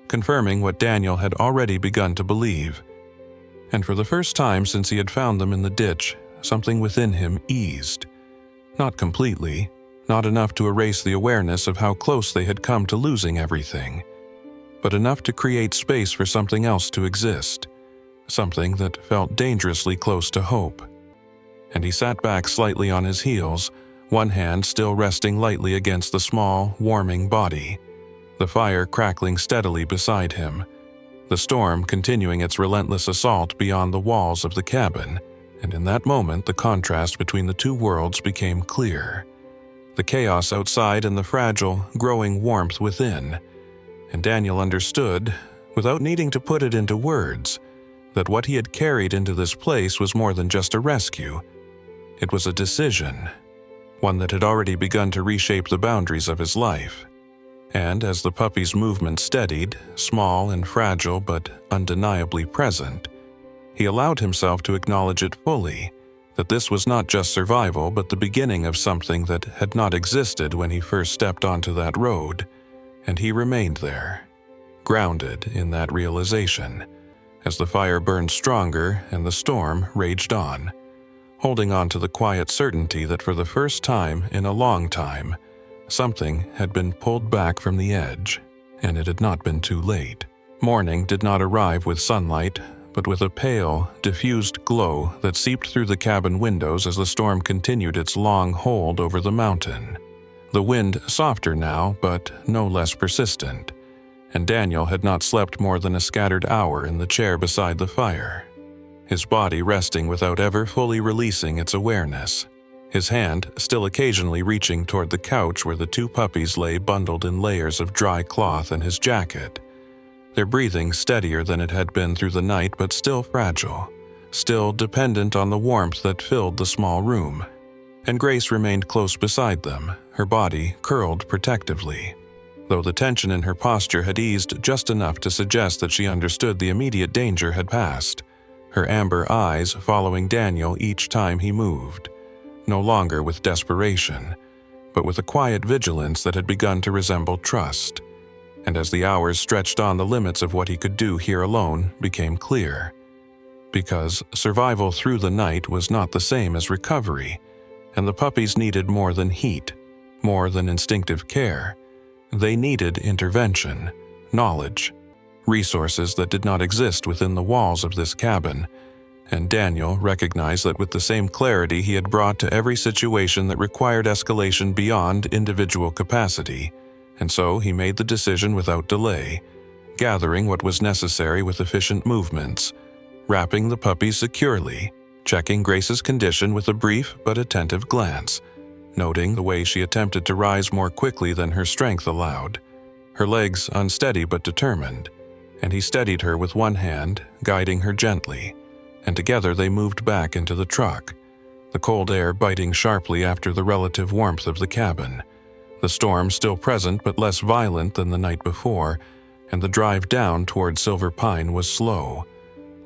confirming what Daniel had already begun to believe. And for the first time since he had found them in the ditch, something within him eased. Not completely, not enough to erase the awareness of how close they had come to losing everything, but enough to create space for something else to exist, something that felt dangerously close to hope. And he sat back slightly on his heels, one hand still resting lightly against the small, warming body, the fire crackling steadily beside him, the storm continuing its relentless assault beyond the walls of the cabin. And in that moment, the contrast between the two worlds became clear. The chaos outside and the fragile, growing warmth within. And Daniel understood, without needing to put it into words, that what he had carried into this place was more than just a rescue. It was a decision, one that had already begun to reshape the boundaries of his life. And as the puppy's movement steadied, small and fragile but undeniably present, he allowed himself to acknowledge it fully, that this was not just survival but the beginning of something that had not existed when he first stepped onto that road, and he remained there, grounded in that realization, as the fire burned stronger and the storm raged on, holding on to the quiet certainty that for the first time in a long time, something had been pulled back from the edge, and it had not been too late. Morning did not arrive with sunlight, but with a pale, diffused glow that seeped through the cabin windows as the storm continued its long hold over the mountain. The wind softer now, but no less persistent, and Daniel had not slept more than a scattered hour in the chair beside the fire, his body resting without ever fully releasing its awareness, his hand still occasionally reaching toward the couch where the two puppies lay bundled in layers of dry cloth and his jacket. Their breathing steadier than it had been through the night, but still fragile, still dependent on the warmth that filled the small room. And Grace remained close beside them, her body curled protectively, though the tension in her posture had eased just enough to suggest that she understood the immediate danger had passed, her amber eyes following Daniel each time he moved, no longer with desperation, but with a quiet vigilance that had begun to resemble trust. And as the hours stretched on, the limits of what he could do here alone became clear. Because survival through the night was not the same as recovery, and the puppies needed more than heat, more than instinctive care. They needed intervention, knowledge, resources that did not exist within the walls of this cabin, and Daniel recognized that with the same clarity he had brought to every situation that required escalation beyond individual capacity. And so he made the decision without delay, gathering what was necessary with efficient movements, wrapping the puppies securely, checking Grace's condition with a brief but attentive glance, noting the way she attempted to rise more quickly than her strength allowed, her legs unsteady but determined, and he steadied her with one hand, guiding her gently, and together they moved back into the truck, the cold air biting sharply after the relative warmth of the cabin. The storm still present but less violent than the night before, and the drive down toward Silver Pine was slow,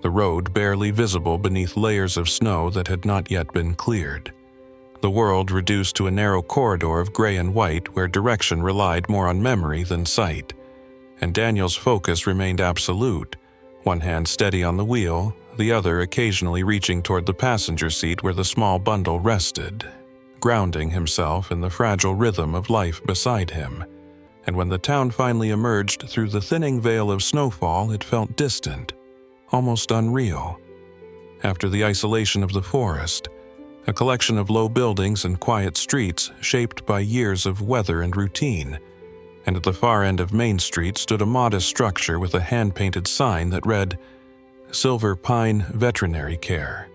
the road barely visible beneath layers of snow that had not yet been cleared. The world reduced to a narrow corridor of gray and white where direction relied more on memory than sight, and Daniel's focus remained absolute, one hand steady on the wheel, the other occasionally reaching toward the passenger seat where the small bundle rested, grounding himself in the fragile rhythm of life beside him. And when the town finally emerged through the thinning veil of snowfall, it felt distant, almost unreal. After the isolation of the forest, a collection of low buildings and quiet streets shaped by years of weather and routine, and at the far end of Main Street stood a modest structure with a hand-painted sign that read, Silver Pine Veterinary Care.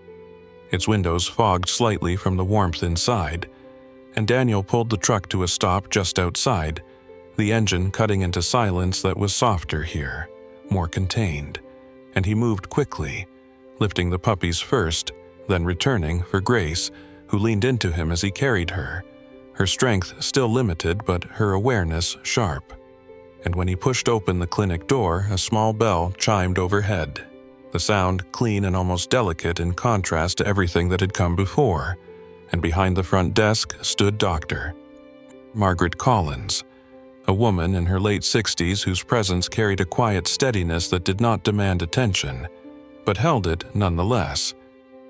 Its windows fogged slightly from the warmth inside, and Daniel pulled the truck to a stop just outside, the engine cutting into silence that was softer here, more contained, and he moved quickly, lifting the puppies first, then returning for Grace, who leaned into him as he carried her, her strength still limited but her awareness sharp. And when he pushed open the clinic door, a small bell chimed overhead, the sound clean and almost delicate in contrast to everything that had come before, and behind the front desk stood Dr. Margaret Collins, a woman in her late 60s whose presence carried a quiet steadiness that did not demand attention, but held it nonetheless.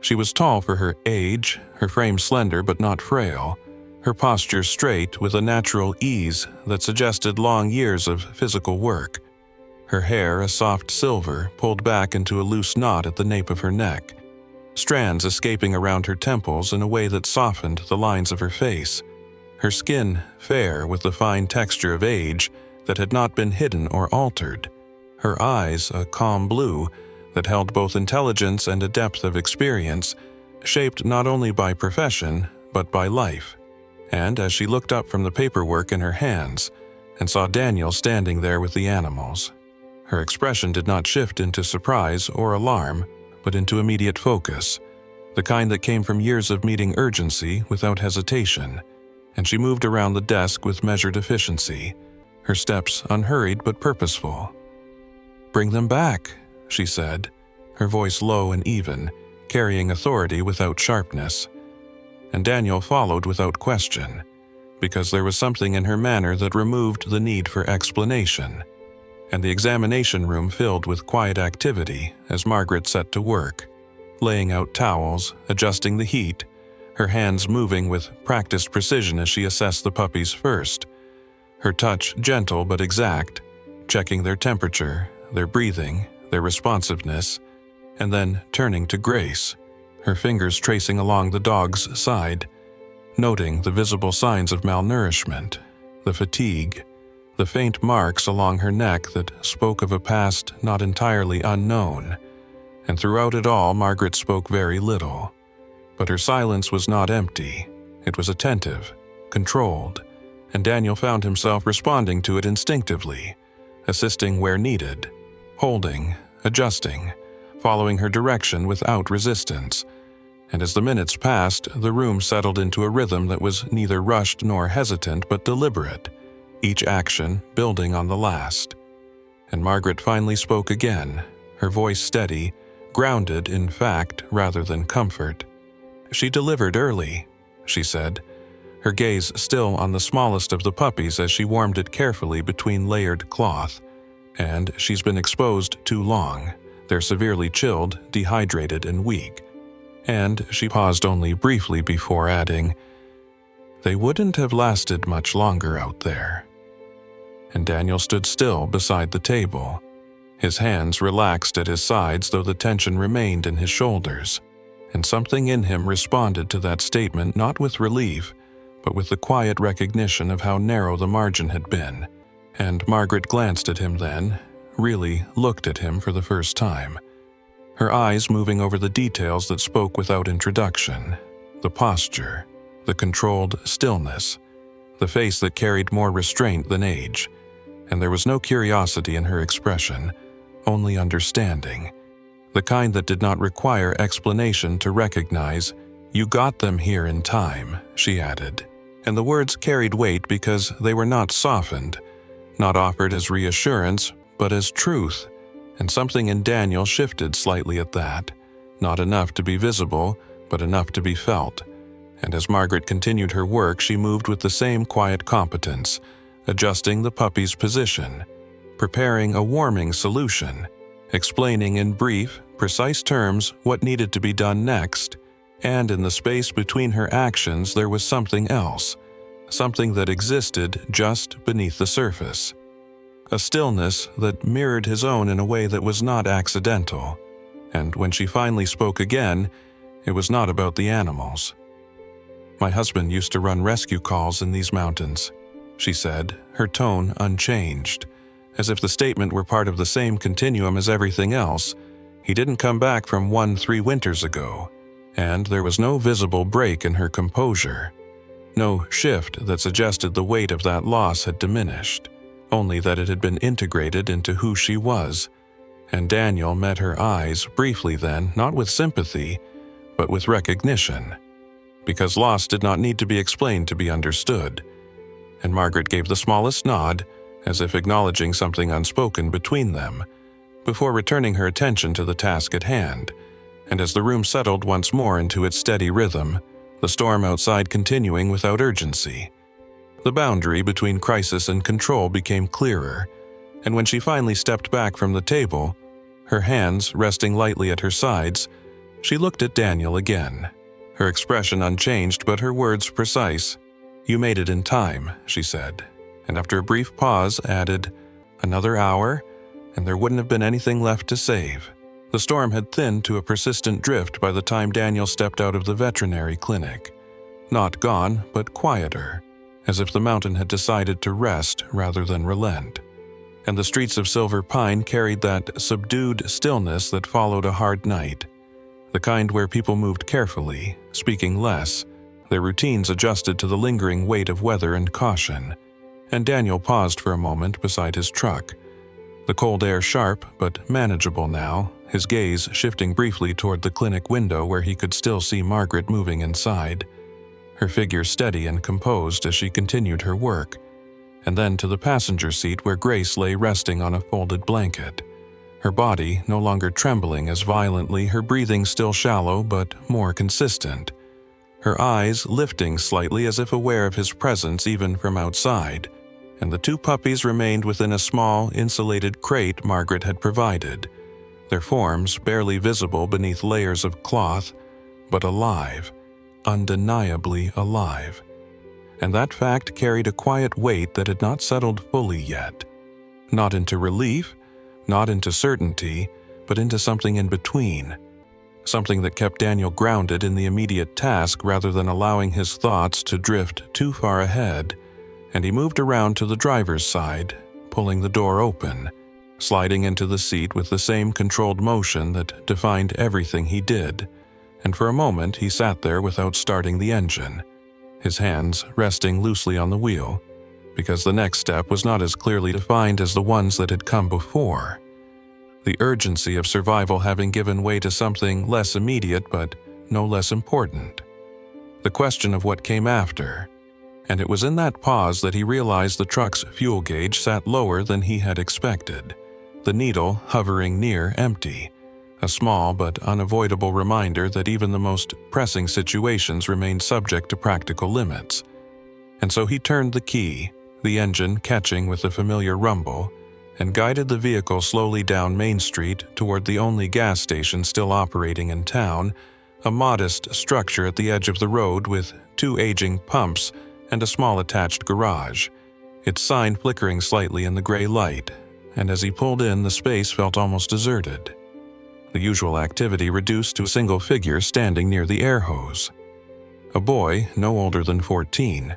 She was tall for her age, her frame slender but not frail, her posture straight with a natural ease that suggested long years of physical work. Her hair, a soft silver, pulled back into a loose knot at the nape of her neck, strands escaping around her temples in a way that softened the lines of her face. Her skin fair with the fine texture of age that had not been hidden or altered. Her eyes a calm blue that held both intelligence and a depth of experience, shaped not only by profession but by life. And as she looked up from the paperwork in her hands and saw Daniel standing there with the animals, her expression did not shift into surprise or alarm, but into immediate focus, the kind that came from years of meeting urgency without hesitation, and she moved around the desk with measured efficiency, her steps unhurried but purposeful. "Bring them back," she said, her voice low and even, carrying authority without sharpness. And Daniel followed without question, because there was something in her manner that removed the need for explanation, and the examination room filled with quiet activity as Margaret set to work, laying out towels, adjusting the heat, her hands moving with practiced precision as she assessed the puppies first, her touch gentle but exact, checking their temperature, their breathing, their responsiveness, and then turning to Grace, her fingers tracing along the dog's side, noting the visible signs of malnourishment, the fatigue, the faint marks along her neck that spoke of a past not entirely unknown. And throughout it all, Margaret spoke very little. But her silence was not empty. It was attentive, controlled, and Daniel found himself responding to it instinctively, assisting where needed, holding, adjusting, following her direction without resistance. And as the minutes passed, the room settled into a rhythm that was neither rushed nor hesitant but deliberate, each action building on the last. And Margaret finally spoke again, her voice steady, grounded in fact rather than comfort. "She delivered early," she said, her gaze still on the smallest of the puppies as she warmed it carefully between layered cloth. "And she's been exposed too long. They're severely chilled, dehydrated, and weak." And she paused only briefly before adding, "They wouldn't have lasted much longer out there." And Daniel stood still beside the table, his hands relaxed at his sides though the tension remained in his shoulders. And something in him responded to that statement not with relief, but with the quiet recognition of how narrow the margin had been. And Margaret glanced at him then, really looked at him for the first time, her eyes moving over the details that spoke without introduction, the posture, the controlled stillness, the face that carried more restraint than age. And there was no curiosity in her expression, only understanding, the kind that did not require explanation to recognize. "You got them here in time," she added, and the words carried weight because they were not softened, not offered as reassurance, but as truth. And something in Daniel shifted slightly at that, not enough to be visible, but enough to be felt. And as Margaret continued her work, she moved with the same quiet competence, adjusting the puppy's position, preparing a warming solution, explaining in brief, precise terms what needed to be done next. And in the space between her actions there was something else, something that existed just beneath the surface. A stillness that mirrored his own in a way that was not accidental. And when she finally spoke again, it was not about the animals. My husband used to run rescue calls in these mountains," she said, her tone unchanged, as if the statement were part of the same continuum as everything else. He didn't come back from one 3 winters ago, and there was no visible break in her composure. No shift that suggested the weight of that loss had diminished, only that it had been integrated into who she was. And Daniel met her eyes briefly then, not with sympathy, but with recognition, because loss did not need to be explained to be understood. And Margaret gave the smallest nod, as if acknowledging something unspoken between them, before returning her attention to the task at hand. And as the room settled once more into its steady rhythm, the storm outside continuing without urgency, the boundary between crisis and control became clearer, and when she finally stepped back from the table, her hands resting lightly at her sides, she looked at Daniel again, her expression unchanged but her words precise. "You made it in time," she said, and after a brief pause added, "Another hour, and there wouldn't have been anything left to save." The storm had thinned to a persistent drift by the time Daniel stepped out of the veterinary clinic. Not gone, but quieter, as if the mountain had decided to rest rather than relent. And the streets of Silver Pine carried that subdued stillness that followed a hard night, the kind where people moved carefully, speaking less, their routines adjusted to the lingering weight of weather and caution. And Daniel paused for a moment beside his truck, the cold air sharp but manageable now, his gaze shifting briefly toward the clinic window where he could still see Margaret moving inside, her figure steady and composed as she continued her work, and then to the passenger seat where Grace lay resting on a folded blanket, her body no longer trembling as violently, her breathing still shallow but more consistent, her eyes lifting slightly as if aware of his presence even from outside, and the 2 puppies remained within a small, insulated crate Margaret had provided, their forms barely visible beneath layers of cloth, but alive, undeniably alive. And that fact carried a quiet weight that had not settled fully yet. Not into relief, not into certainty, but into something in between. Something that kept Daniel grounded in the immediate task rather than allowing his thoughts to drift too far ahead, and he moved around to the driver's side, pulling the door open, sliding into the seat with the same controlled motion that defined everything he did, and for a moment he sat there without starting the engine, his hands resting loosely on the wheel, because the next step was not as clearly defined as the ones that had come before. The urgency of survival having given way to something less immediate but no less important. The question of what came after. And it was in that pause that he realized the truck's fuel gauge sat lower than he had expected, the needle hovering near empty, a small but unavoidable reminder that even the most pressing situations remained subject to practical limits. And so he turned the key, the engine catching with a familiar rumble, and guided the vehicle slowly down Main Street toward the only gas station still operating in town, a modest structure at the edge of the road with 2 aging pumps and a small attached garage, its sign flickering slightly in the gray light, and as he pulled in, the space felt almost deserted. The usual activity reduced to a single figure standing near the air hose. A boy no older than 14,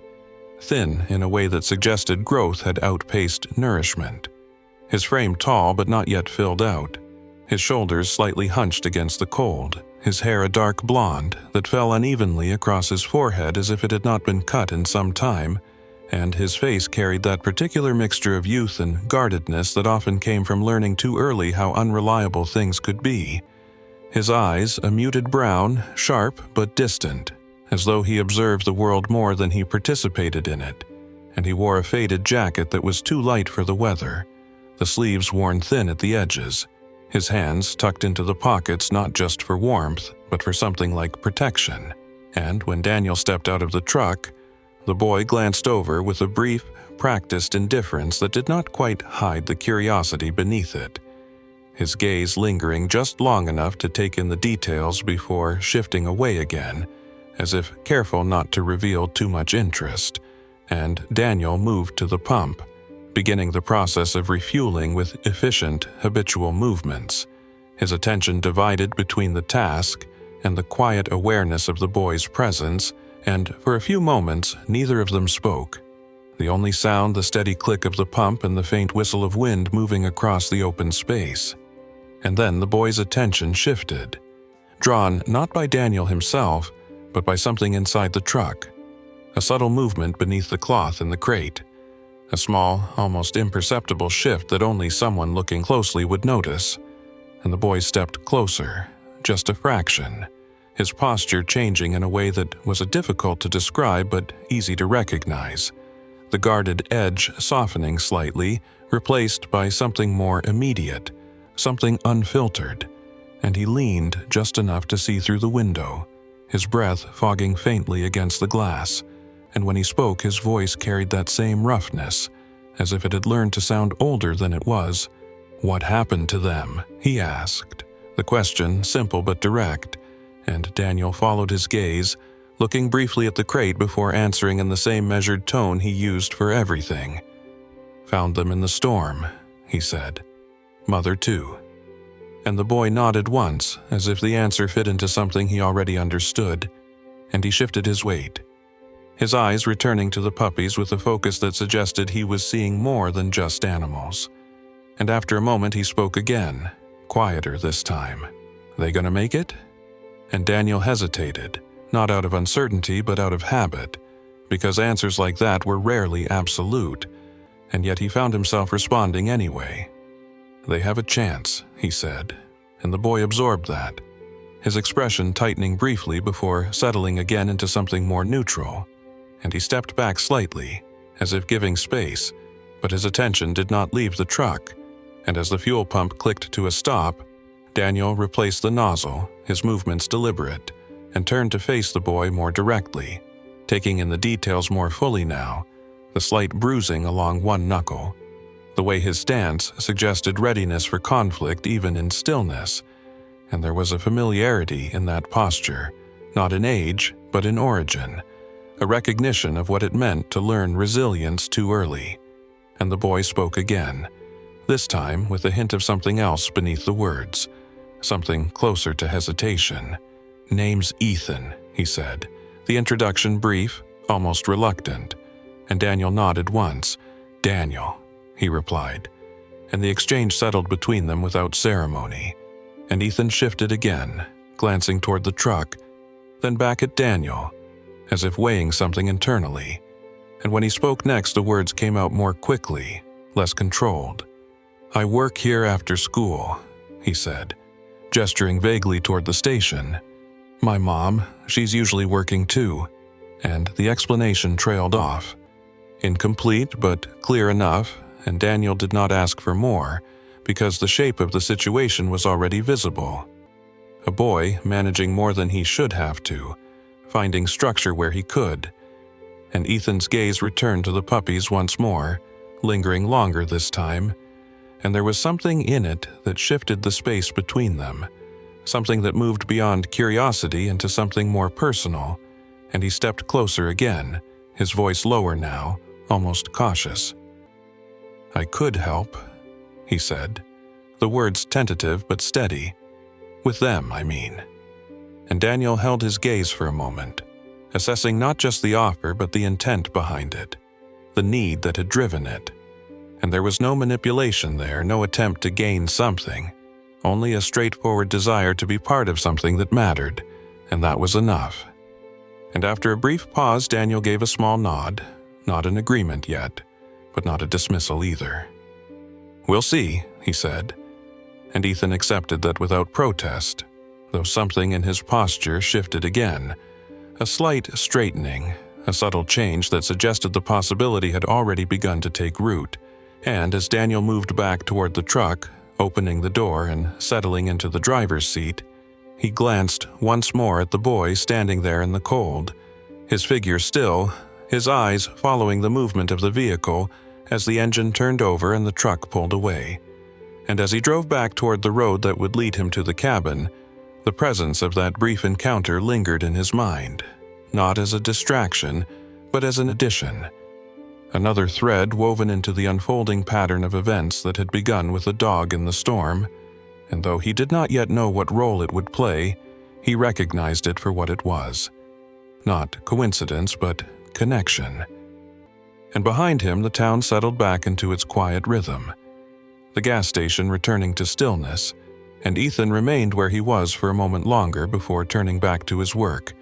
thin in a way that suggested growth had outpaced nourishment. His frame tall but not yet filled out, his shoulders slightly hunched against the cold, his hair a dark blonde that fell unevenly across his forehead as if it had not been cut in some time, and his face carried that particular mixture of youth and guardedness that often came from learning too early how unreliable things could be. His eyes a muted brown, sharp but distant, as though he observed the world more than he participated in it, and he wore a faded jacket that was too light for the weather, the sleeves worn thin at the edges, his hands tucked into the pockets not just for warmth, but for something like protection. And when Daniel stepped out of the truck, the boy glanced over with a brief, practiced indifference that did not quite hide the curiosity beneath it, his gaze lingering just long enough to take in the details before shifting away again, as if careful not to reveal too much interest, and Daniel moved to the pump, beginning the process of refueling with efficient, habitual movements, his attention divided between the task and the quiet awareness of the boy's presence and for a few moments neither of them spoke. The only sound the steady click of the pump and the faint whistle of wind moving across the open space. And then the boy's attention shifted, drawn not by Daniel himself, but by something inside the truck. A subtle movement beneath the cloth in the crate. A small, almost imperceptible shift that only someone looking closely would notice. And the boy stepped closer, just a fraction, his posture changing in a way that was difficult to describe but easy to recognize. The guarded edge softening slightly, replaced by something more immediate, something unfiltered, and he leaned just enough to see through the window, his breath fogging faintly against the glass, and when he spoke his voice carried that same roughness, as if it had learned to sound older than it was. "What happened to them?" he asked, the question simple but direct, and Daniel followed his gaze, looking briefly at the crate before answering in the same measured tone he used for everything. "Found them in the storm," he said. "Mother too." And the boy nodded once, as if the answer fit into something he already understood, and he shifted his weight, his eyes returning to the puppies with a focus that suggested he was seeing more than just animals. And after a moment he spoke again, quieter this time. "They gonna make it?" And Daniel hesitated, not out of uncertainty but out of habit, because answers like that were rarely absolute, and yet he found himself responding anyway. "They have a chance," he said, and the boy absorbed that, his expression tightening briefly before settling again into something more neutral, and he stepped back slightly, as if giving space, but his attention did not leave the truck, and as the fuel pump clicked to a stop, Daniel replaced the nozzle, his movements deliberate, and turned to face the boy more directly, taking in the details more fully now, the slight bruising along one knuckle, the way his stance suggested readiness for conflict even in stillness, and there was a familiarity in that posture, not in age, but in origin, a recognition of what it meant to learn resilience too early. And the boy spoke again, this time with a hint of something else beneath the words, something closer to hesitation. "Name's Ethan," he said, the introduction brief, almost reluctant, and Daniel nodded once. "Daniel," he replied, and the exchange settled between them without ceremony, and Ethan shifted again, glancing toward the truck, then back at Daniel, as if weighing something internally, and when he spoke next the words came out more quickly, less controlled. "I work here after school," he said, gesturing vaguely toward the station. "My mom, she's usually working too," and the explanation trailed off. Incomplete but clear enough, and Daniel did not ask for more, because the shape of the situation was already visible. A boy managing more than he should have to, finding structure where he could, and Ethan's gaze returned to the puppies once more, lingering longer this time, and there was something in it that shifted the space between them, something that moved beyond curiosity into something more personal, and he stepped closer again, his voice lower now, almost cautious. "I could help," he said, the words tentative but steady. "With them, I mean." And Daniel held his gaze for a moment, assessing not just the offer but the intent behind it, the need that had driven it. And there was no manipulation there, no attempt to gain something, only a straightforward desire to be part of something that mattered, and that was enough. And after a brief pause, Daniel gave a small nod, not an agreement yet, but not a dismissal either. "We'll see," he said, and Ethan accepted that without protest, though something in his posture shifted again, a slight straightening, a subtle change that suggested the possibility had already begun to take root, and as Daniel moved back toward the truck, opening the door and settling into the driver's seat, he glanced once more at the boy standing there in the cold, his figure still, his eyes following the movement of the vehicle as the engine turned over and the truck pulled away. And as he drove back toward the road that would lead him to the cabin, the presence of that brief encounter lingered in his mind, not as a distraction, but as an addition. Another thread woven into the unfolding pattern of events that had begun with the dog in the storm, and though he did not yet know what role it would play, he recognized it for what it was. Not coincidence, but connection. And behind him, the town settled back into its quiet rhythm, the gas station returning to stillness, and Ethan remained where he was for a moment longer before turning back to his work,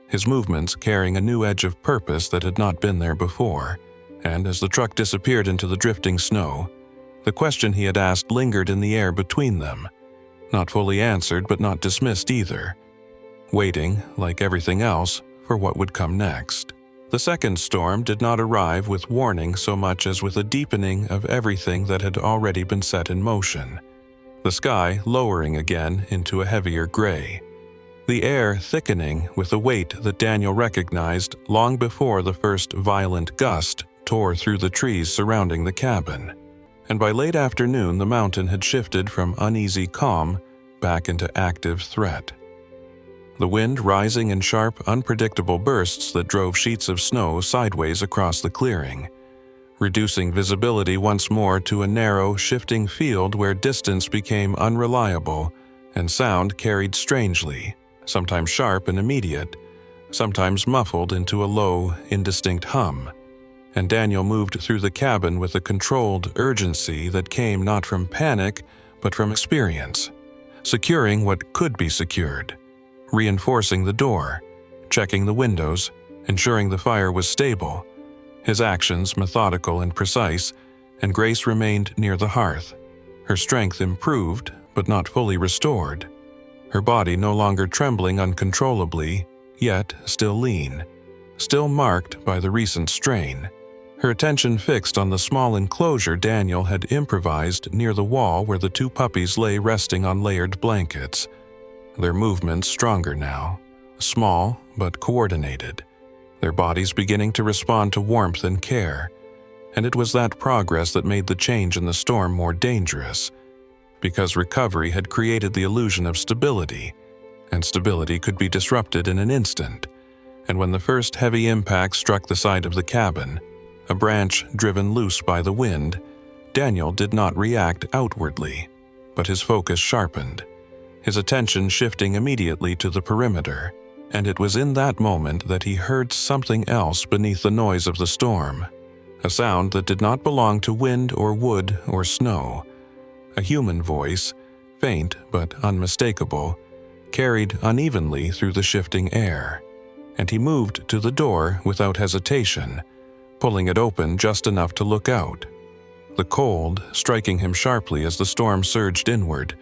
his movements carrying a new edge of purpose that had not been there before. And as the truck disappeared into the drifting snow, the question he had asked lingered in the air between them, not fully answered but not dismissed either, waiting, like everything else, for what would come next. The second storm did not arrive with warning so much as with a deepening of everything that had already been set in motion, the sky lowering again into a heavier gray, the air thickening with a weight that Daniel recognized long before the first violent gust tore through the trees surrounding the cabin. And by late afternoon, the mountain had shifted from uneasy calm back into active threat. The wind rising in sharp, unpredictable bursts that drove sheets of snow sideways across the clearing, reducing visibility once more to a narrow, shifting field where distance became unreliable and sound carried strangely, sometimes sharp and immediate, sometimes muffled into a low, indistinct hum. And Daniel moved through the cabin with a controlled urgency that came not from panic, but from experience, securing what could be secured, reinforcing the door, checking the windows, ensuring the fire was stable, his actions methodical and precise, and Grace remained near the hearth, her strength improved but not fully restored, her body no longer trembling uncontrollably, yet still lean, still marked by the recent strain, her attention fixed on the small enclosure Daniel had improvised near the wall where the two puppies lay resting on layered blankets, their movements stronger now, small but coordinated, their bodies beginning to respond to warmth and care. And it was that progress that made the change in the storm more dangerous, because recovery had created the illusion of stability, and stability could be disrupted in an instant. And when the first heavy impact struck the side of the cabin, a branch driven loose by the wind, Daniel did not react outwardly, but his focus sharpened, his attention shifting immediately to the perimeter, and it was in that moment that he heard something else beneath the noise of the storm, a sound that did not belong to wind or wood or snow, a human voice, faint but unmistakable, carried unevenly through the shifting air, and he moved to the door without hesitation, pulling it open just enough to look out, the cold striking him sharply as the storm surged inward,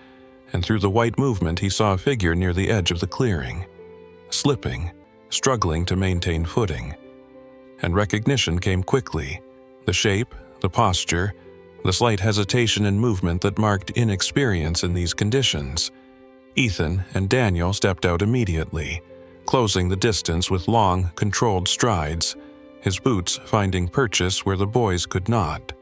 and through the white movement he saw a figure near the edge of the clearing, slipping, struggling to maintain footing. And recognition came quickly, the shape, the posture, the slight hesitation and movement that marked inexperience in these conditions. Ethan and Daniel stepped out immediately, closing the distance with long, controlled strides, his boots finding purchase where the boys could not.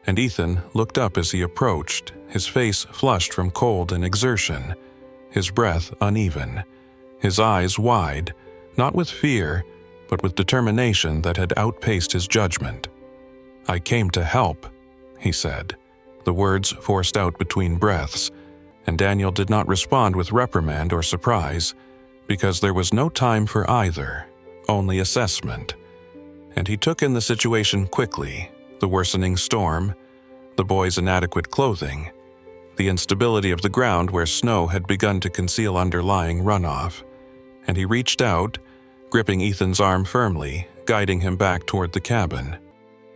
And Ethan looked up as he approached, his face flushed from cold and exertion, his breath uneven, his eyes wide, not with fear, but with determination that had outpaced his judgment. "I came to help," he said, the words forced out between breaths, and Daniel did not respond with reprimand or surprise, because there was no time for either, only assessment. And he took in the situation quickly, the worsening storm, the boys' inadequate clothing, the instability of the ground where snow had begun to conceal underlying runoff, and he reached out, gripping Ethan's arm firmly, guiding him back toward the cabin.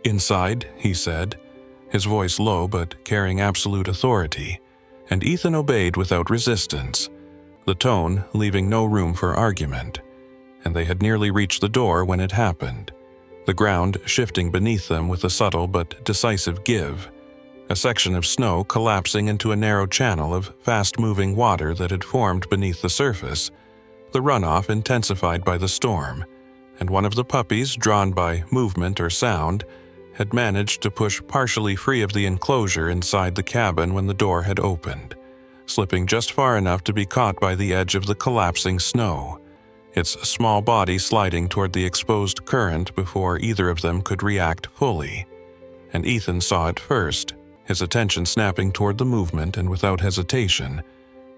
"Inside," he said, his voice low but carrying absolute authority, and Ethan obeyed without resistance, the tone leaving no room for argument, and they had nearly reached the door when it happened, the ground shifting beneath them with a subtle but decisive give, a section of snow collapsing into a narrow channel of fast-moving water that had formed beneath the surface, the runoff intensified by the storm, and one of the puppies, drawn by movement or sound, had managed to push partially free of the enclosure inside the cabin when the door had opened, slipping just far enough to be caught by the edge of the collapsing snow, its small body sliding toward the exposed current before either of them could react fully. And Ethan saw it first, his attention snapping toward the movement, and without hesitation,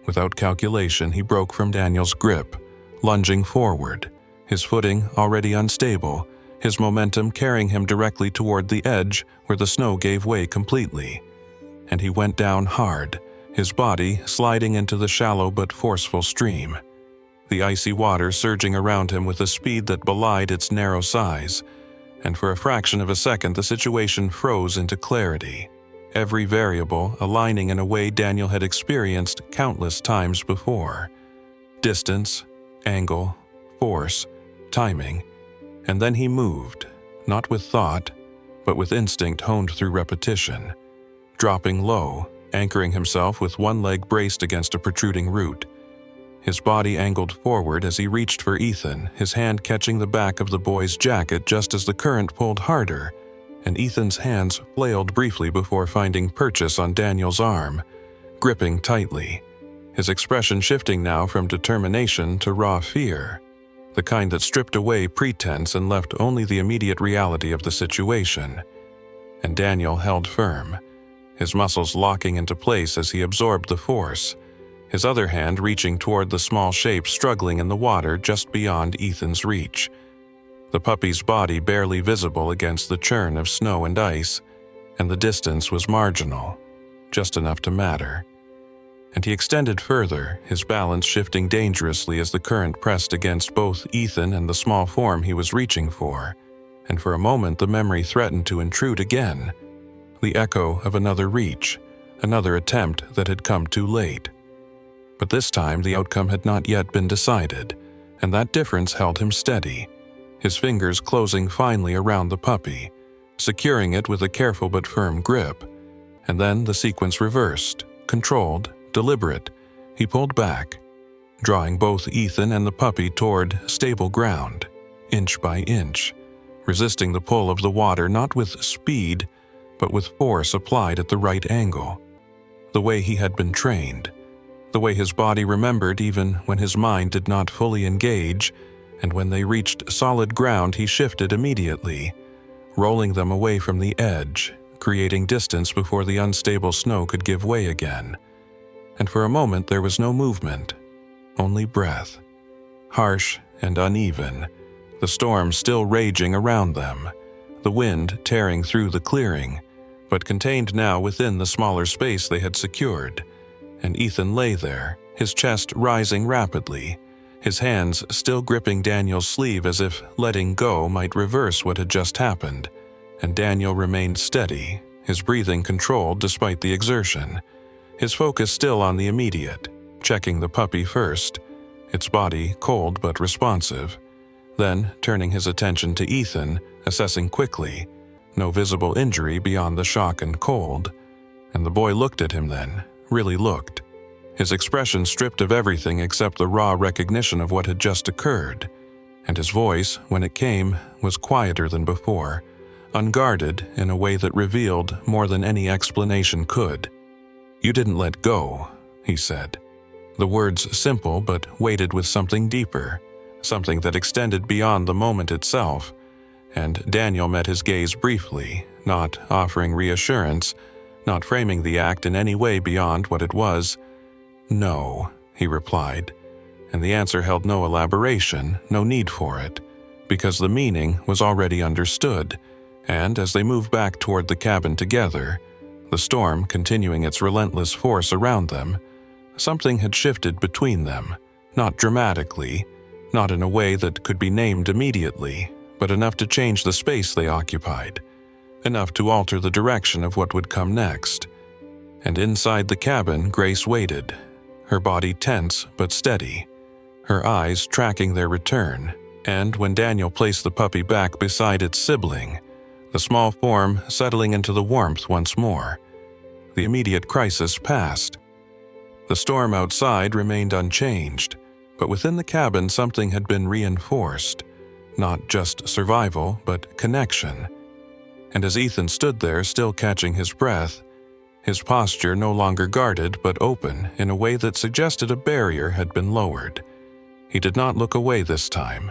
without calculation, he broke from Daniel's grip, lunging forward, his footing already unstable, his momentum carrying him directly toward the edge where the snow gave way completely. And he went down hard, his body sliding into the shallow but forceful stream. The icy water surging around him with a speed that belied its narrow size, and for a fraction of a second the situation froze into clarity, every variable aligning in a way Daniel had experienced countless times before. Distance, angle, force, timing, and then he moved, not with thought, but with instinct honed through repetition, dropping low, anchoring himself with one leg braced against a protruding root. His body angled forward as he reached for Ethan, his hand catching the back of the boy's jacket just as the current pulled harder, and Ethan's hands flailed briefly before finding purchase on Daniel's arm, gripping tightly, his expression shifting now from determination to raw fear, the kind that stripped away pretense and left only the immediate reality of the situation. And Daniel held firm, his muscles locking into place as he absorbed the force, his other hand reaching toward the small shape struggling in the water just beyond Ethan's reach, the puppy's body barely visible against the churn of snow and ice, and the distance was marginal, just enough to matter. And he extended further, his balance shifting dangerously as the current pressed against both Ethan and the small form he was reaching for, and for a moment the memory threatened to intrude again, the echo of another reach, another attempt that had come too late. But this time the outcome had not yet been decided, and that difference held him steady, his fingers closing finely around the puppy, securing it with a careful but firm grip. And then the sequence reversed, controlled, deliberate. He pulled back, drawing both Ethan and the puppy toward stable ground, inch by inch, resisting the pull of the water not with speed, but with force applied at the right angle, the way he had been trained, the way his body remembered even when his mind did not fully engage, and when they reached solid ground he shifted immediately, rolling them away from the edge, creating distance before the unstable snow could give way again. And for a moment there was no movement, only breath, harsh and uneven, the storm still raging around them, the wind tearing through the clearing, but contained now within the smaller space they had secured. And Ethan lay there, his chest rising rapidly, his hands still gripping Daniel's sleeve as if letting go might reverse what had just happened, and Daniel remained steady, his breathing controlled despite the exertion, his focus still on the immediate, checking the puppy first, its body cold but responsive, then turning his attention to Ethan, assessing quickly, no visible injury beyond the shock and cold. And the boy looked at him then, really looked, his expression stripped of everything except the raw recognition of what had just occurred, and his voice, when it came, was quieter than before, unguarded in a way that revealed more than any explanation could. "You didn't let go," he said. The words simple but weighted with something deeper, something that extended beyond the moment itself, and Daniel met his gaze briefly, not offering reassurance, not framing the act in any way beyond what it was. "No," he replied, and the answer held no elaboration, no need for it, because the meaning was already understood, and as they moved back toward the cabin together, the storm continuing its relentless force around them, something had shifted between them, not dramatically, not in a way that could be named immediately, but enough to change the space they occupied, enough to alter the direction of what would come next. And inside the cabin, Grace waited, her body tense but steady, her eyes tracking their return, and when Daniel placed the puppy back beside its sibling, the small form settling into the warmth once more, the immediate crisis passed. The storm outside remained unchanged, but within the cabin something had been reinforced, not just survival, but connection. And as Ethan stood there still catching his breath, his posture no longer guarded but open in a way that suggested a barrier had been lowered. He did not look away this time,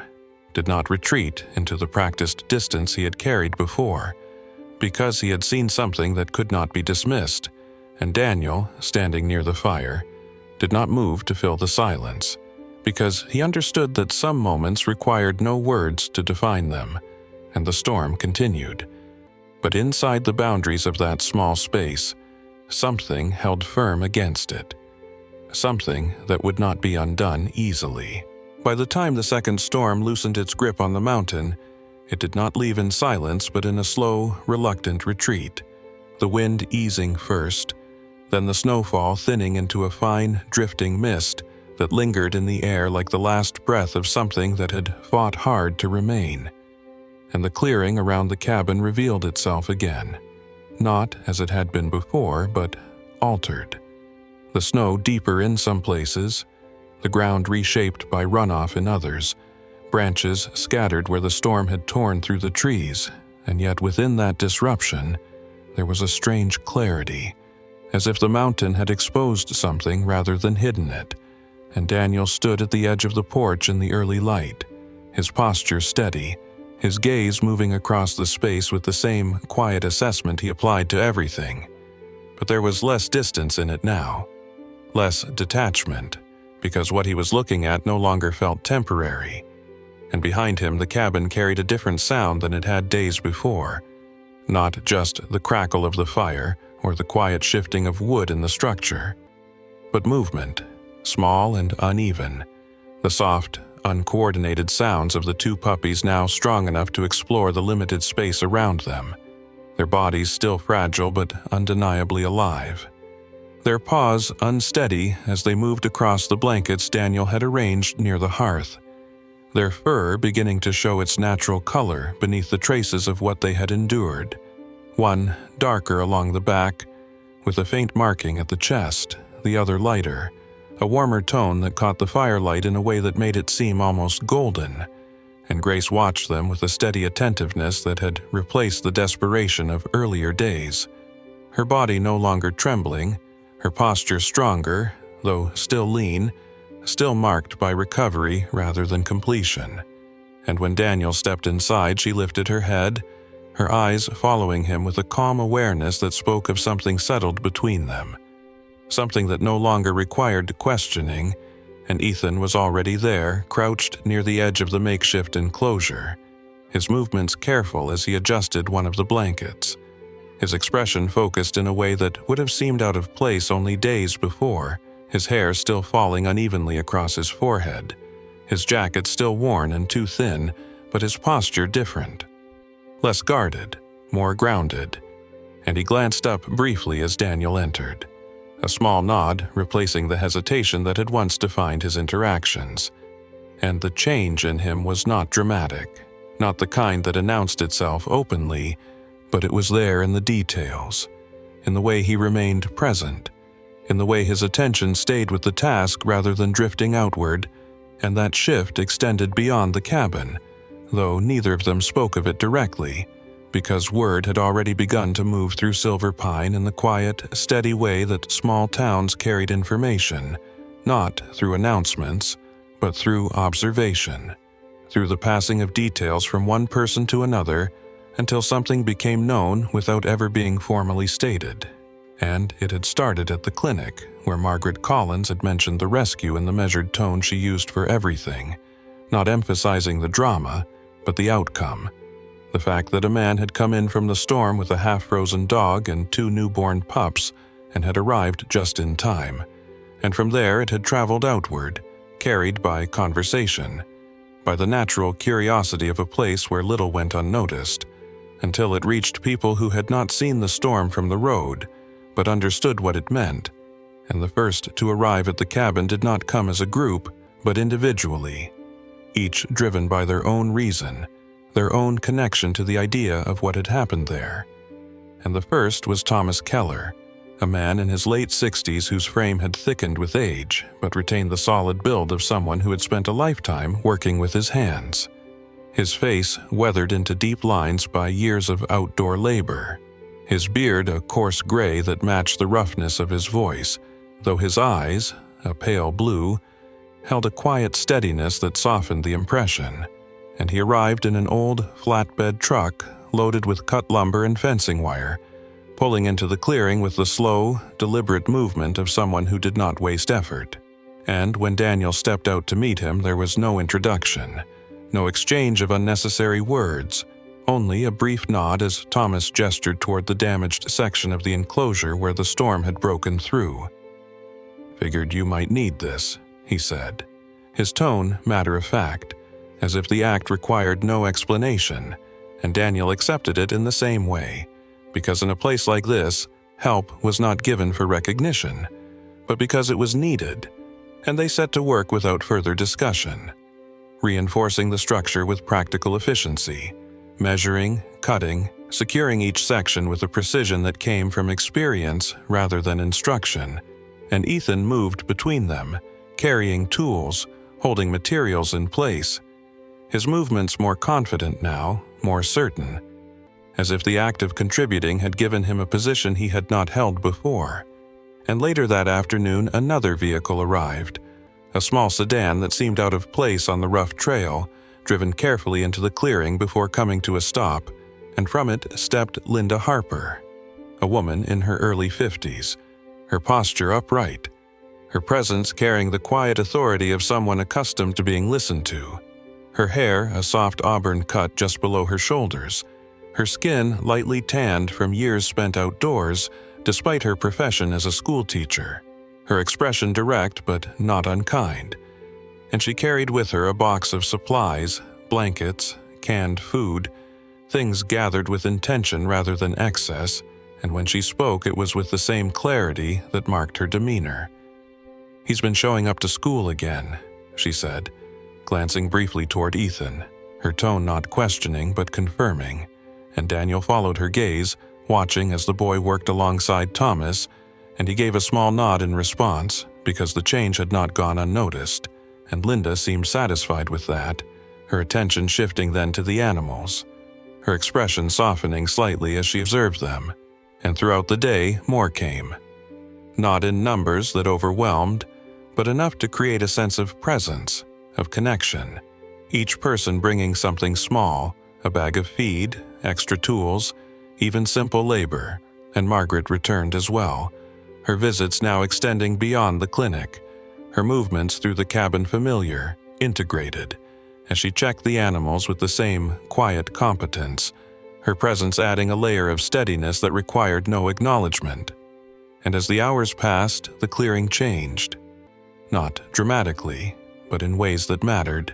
did not retreat into the practiced distance he had carried before, because he had seen something that could not be dismissed, and Daniel, standing near the fire, did not move to fill the silence, because he understood that some moments required no words to define them, and the storm continued. But inside the boundaries of that small space, something held firm against it. Something that would not be undone easily. By the time the second storm loosened its grip on the mountain, it did not leave in silence but in a slow, reluctant retreat, the wind easing first, then the snowfall thinning into a fine, drifting mist that lingered in the air like the last breath of something that had fought hard to remain. And the clearing around the cabin revealed itself again, not as it had been before, but altered. The snow deeper in some places, the ground reshaped by runoff in others, branches scattered where the storm had torn through the trees, and yet within that disruption, there was a strange clarity, as if the mountain had exposed something rather than hidden it, and Daniel stood at the edge of the porch in the early light, his posture steady, his gaze moving across the space with the same quiet assessment he applied to everything. But there was less distance in it now, less detachment, because what he was looking at no longer felt temporary. And behind him the cabin carried a different sound than it had days before, not just the crackle of the fire or the quiet shifting of wood in the structure, but movement, small and uneven, the soft, uncoordinated sounds of the two puppies now strong enough to explore the limited space around them, their bodies still fragile but undeniably alive. Their paws unsteady as they moved across the blankets Daniel had arranged near the hearth, their fur beginning to show its natural color beneath the traces of what they had endured, one darker along the back, with a faint marking at the chest, the other lighter, a warmer tone that caught the firelight in a way that made it seem almost golden, and Grace watched them with a steady attentiveness that had replaced the desperation of earlier days, her body no longer trembling, her posture stronger, though still lean, still marked by recovery rather than completion. And when Daniel stepped inside, she lifted her head, her eyes following him with a calm awareness that spoke of something settled between them, something that no longer required questioning, and Ethan was already there, crouched near the edge of the makeshift enclosure, his movements careful as he adjusted one of the blankets, his expression focused in a way that would have seemed out of place only days before, his hair still falling unevenly across his forehead, his jacket still worn and too thin, but his posture different, less guarded, more grounded, and he glanced up briefly as Daniel entered, a small nod replacing the hesitation that had once defined his interactions. And the change in him was not dramatic, not the kind that announced itself openly, but it was there in the details, in the way he remained present, in the way his attention stayed with the task rather than drifting outward, and that shift extended beyond the cabin, though neither of them spoke of it directly, because word had already begun to move through Silver Pine in the quiet, steady way that small towns carried information, not through announcements, but through observation, through the passing of details from one person to another, until something became known without ever being formally stated. And it had started at the clinic, where Margaret Collins had mentioned the rescue in the measured tone she used for everything, not emphasizing the drama, but the outcome. The fact that a man had come in from the storm with a half-frozen dog and 2 newborn pups and had arrived just in time. And from there it had traveled outward, carried by conversation, by the natural curiosity of a place where little went unnoticed, until it reached people who had not seen the storm from the road, but understood what it meant. And the first to arrive at the cabin did not come as a group, but individually, each driven by their own reason, their own connection to the idea of what had happened there. And the first was Thomas Keller, a man in his late 60s whose frame had thickened with age, but retained the solid build of someone who had spent a lifetime working with his hands. His face weathered into deep lines by years of outdoor labor, his beard a coarse gray that matched the roughness of his voice, though his eyes, a pale blue, held a quiet steadiness that softened the impression. And he arrived in an old flatbed truck loaded with cut lumber and fencing wire, pulling into the clearing with the slow, deliberate movement of someone who did not waste effort. And when Daniel stepped out to meet him, there was no introduction, no exchange of unnecessary words, only a brief nod as Thomas gestured toward the damaged section of the enclosure where the storm had broken through. "Figured you might need this," he said, his tone matter-of-fact, as if the act required no explanation, and Daniel accepted it in the same way, because in a place like this, help was not given for recognition, but because it was needed, and they set to work without further discussion, reinforcing the structure with practical efficiency, measuring, cutting, securing each section with a precision that came from experience rather than instruction, and Ethan moved between them, carrying tools, holding materials in place, his movements more confident now, more certain, as if the act of contributing had given him a position he had not held before. And later that afternoon, another vehicle arrived, a small sedan that seemed out of place on the rough trail, driven carefully into the clearing before coming to a stop, and from it stepped Linda Harper, a woman in her early 50s, her posture upright, her presence carrying the quiet authority of someone accustomed to being listened to, her hair a soft auburn cut just below her shoulders, her skin lightly tanned from years spent outdoors despite her profession as a schoolteacher, her expression direct but not unkind, and she carried with her a box of supplies, blankets, canned food, things gathered with intention rather than excess, and when she spoke it was with the same clarity that marked her demeanor. "He's been showing up to school again," she said, glancing briefly toward Ethan, her tone not questioning but confirming, and Daniel followed her gaze, watching as the boy worked alongside Thomas, and he gave a small nod in response because the change had not gone unnoticed, and Linda seemed satisfied with that, her attention shifting then to the animals, her expression softening slightly as she observed them, and throughout the day more came. Not in numbers that overwhelmed, but enough to create a sense of presence, of connection, each person bringing something small, a bag of feed, extra tools, even simple labor, and Margaret returned as well, her visits now extending beyond the clinic, her movements through the cabin familiar, integrated, as she checked the animals with the same quiet competence, her presence adding a layer of steadiness that required no acknowledgement. And as the hours passed, the clearing changed. Not dramatically, but in ways that mattered.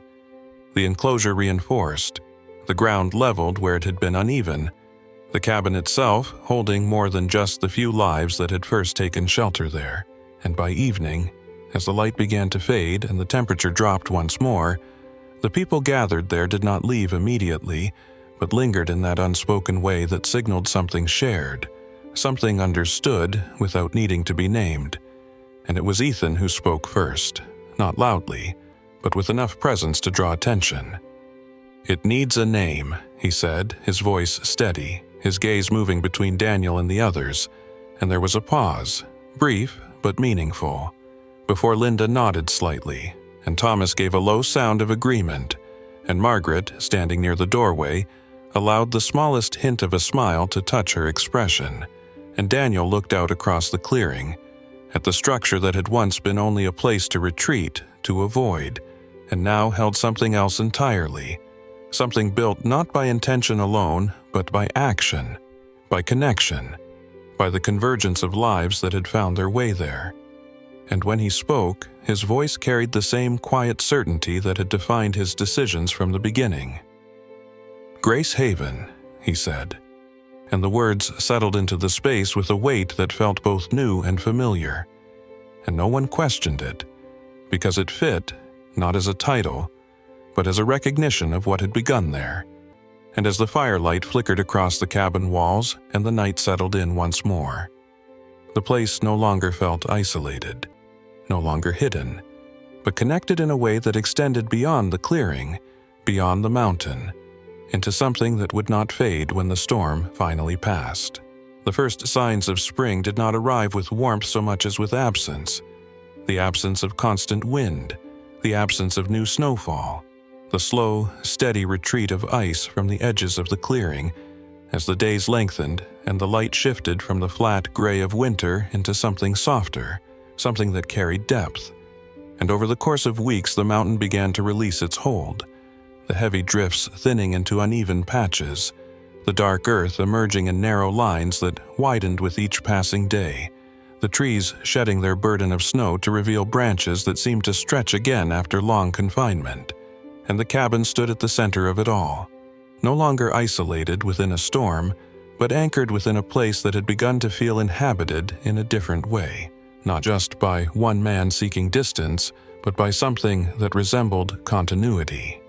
The enclosure reinforced, the ground leveled where it had been uneven, the cabin itself holding more than just the few lives that had first taken shelter there, and by evening, as the light began to fade and the temperature dropped once more, the people gathered there did not leave immediately, but lingered in that unspoken way that signaled something shared, something understood without needing to be named. And it was Ethan who spoke first, not loudly, but with enough presence to draw attention. "It needs a name," he said, his voice steady, his gaze moving between Daniel and the others, and there was a pause, brief but meaningful, before Linda nodded slightly, and Thomas gave a low sound of agreement, and Margaret, standing near the doorway, allowed the smallest hint of a smile to touch her expression, and Daniel looked out across the clearing, at the structure that had once been only a place to retreat, to avoid, and now held something else entirely, something built not by intention alone, but by action, by connection, by the convergence of lives that had found their way there. And when he spoke, his voice carried the same quiet certainty that had defined his decisions from the beginning. "Grace Haven," he said, and the words settled into the space with a weight that felt both new and familiar, and no one questioned it, because it fit, not as a title, but as a recognition of what had begun there, and as the firelight flickered across the cabin walls and the night settled in once more. The place no longer felt isolated, no longer hidden, but connected in a way that extended beyond the clearing, beyond the mountain, into something that would not fade when the storm finally passed. The first signs of spring did not arrive with warmth so much as with absence, the absence of constant wind, the absence of new snowfall, the slow, steady retreat of ice from the edges of the clearing as the days lengthened and the light shifted from the flat gray of winter into something softer, something that carried depth. And over the course of weeks, the mountain began to release its hold, the heavy drifts thinning into uneven patches, the dark earth emerging in narrow lines that widened with each passing day, the trees shedding their burden of snow to reveal branches that seemed to stretch again after long confinement. And the cabin stood at the center of it all, no longer isolated within a storm, but anchored within a place that had begun to feel inhabited in a different way, not just by one man seeking distance, but by something that resembled continuity.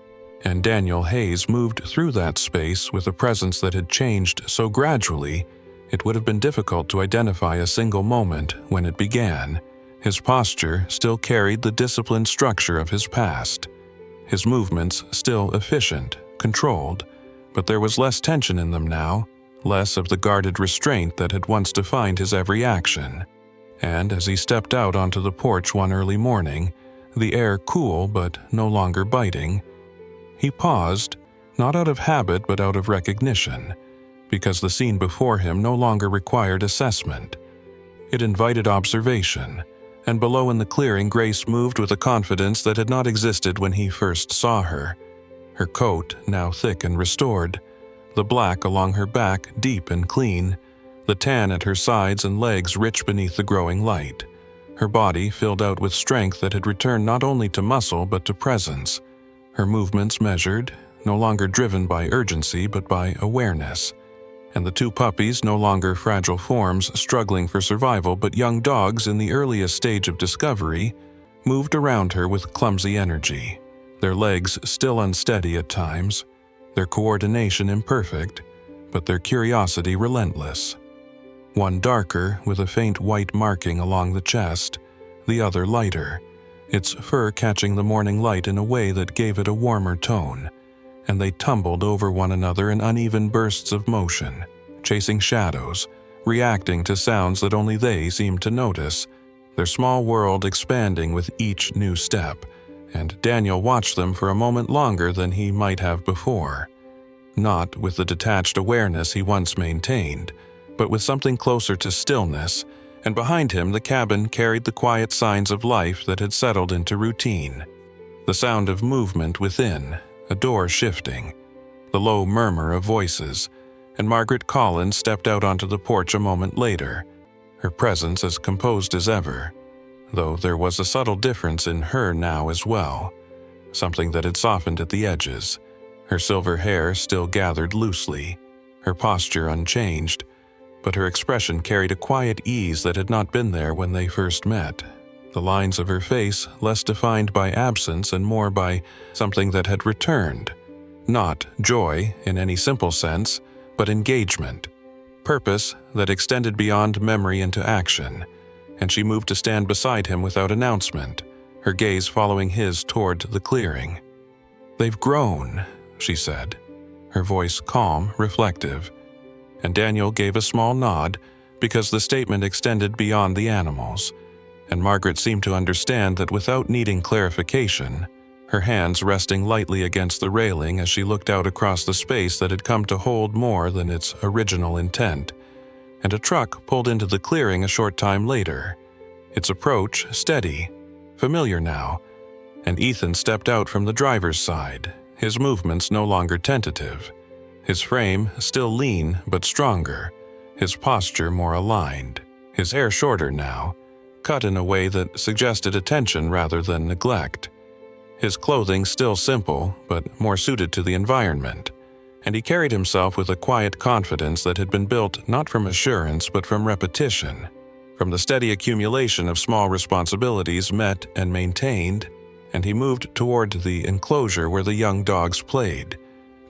And Daniel Hayes moved through that space with a presence that had changed so gradually, it would have been difficult to identify a single moment when it began. His posture still carried the disciplined structure of his past. His movements still efficient, controlled, but there was less tension in them now, less of the guarded restraint that had once defined his every action. And as he stepped out onto the porch one early morning, the air cool but no longer biting, he paused, not out of habit but out of recognition, because the scene before him no longer required assessment. It invited observation, and below in the clearing Grace moved with a confidence that had not existed when he first saw her. Her coat, now thick and restored, the black along her back deep and clean, the tan at her sides and legs rich beneath the growing light, her body filled out with strength that had returned not only to muscle but to presence, her movements measured, no longer driven by urgency but by awareness, and the two puppies no longer fragile forms struggling for survival but young dogs in the earliest stage of discovery, moved around her with clumsy energy, their legs still unsteady at times, their coordination imperfect, but their curiosity relentless. One darker, with a faint white marking along the chest, the other lighter, its fur catching the morning light in a way that gave it a warmer tone, and they tumbled over one another in uneven bursts of motion, chasing shadows, reacting to sounds that only they seemed to notice, their small world expanding with each new step, and Daniel watched them for a moment longer than he might have before, not with the detached awareness he once maintained, but with something closer to stillness, and behind him the cabin carried the quiet signs of life that had settled into routine. The sound of movement within, a door shifting, the low murmur of voices, and Margaret Collins stepped out onto the porch a moment later, her presence as composed as ever, though there was a subtle difference in her now as well, something that had softened at the edges, her silver hair still gathered loosely, her posture unchanged, but her expression carried a quiet ease that had not been there when they first met, the lines of her face less defined by absence and more by something that had returned, not joy in any simple sense, but engagement, purpose that extended beyond memory into action, and she moved to stand beside him without announcement, her gaze following his toward the clearing. "They've grown," she said, her voice calm, reflective, and Daniel gave a small nod because the statement extended beyond the animals, and Margaret seemed to understand that without needing clarification, her hands resting lightly against the railing as she looked out across the space that had come to hold more than its original intent, and a truck pulled into the clearing a short time later, its approach steady, familiar now, and Ethan stepped out from the driver's side, his movements no longer tentative, his frame still lean but stronger, his posture more aligned, his hair shorter now, cut in a way that suggested attention rather than neglect, his clothing still simple but more suited to the environment, and he carried himself with a quiet confidence that had been built not from assurance but from repetition, from the steady accumulation of small responsibilities met and maintained, and he moved toward the enclosure where the young dogs played,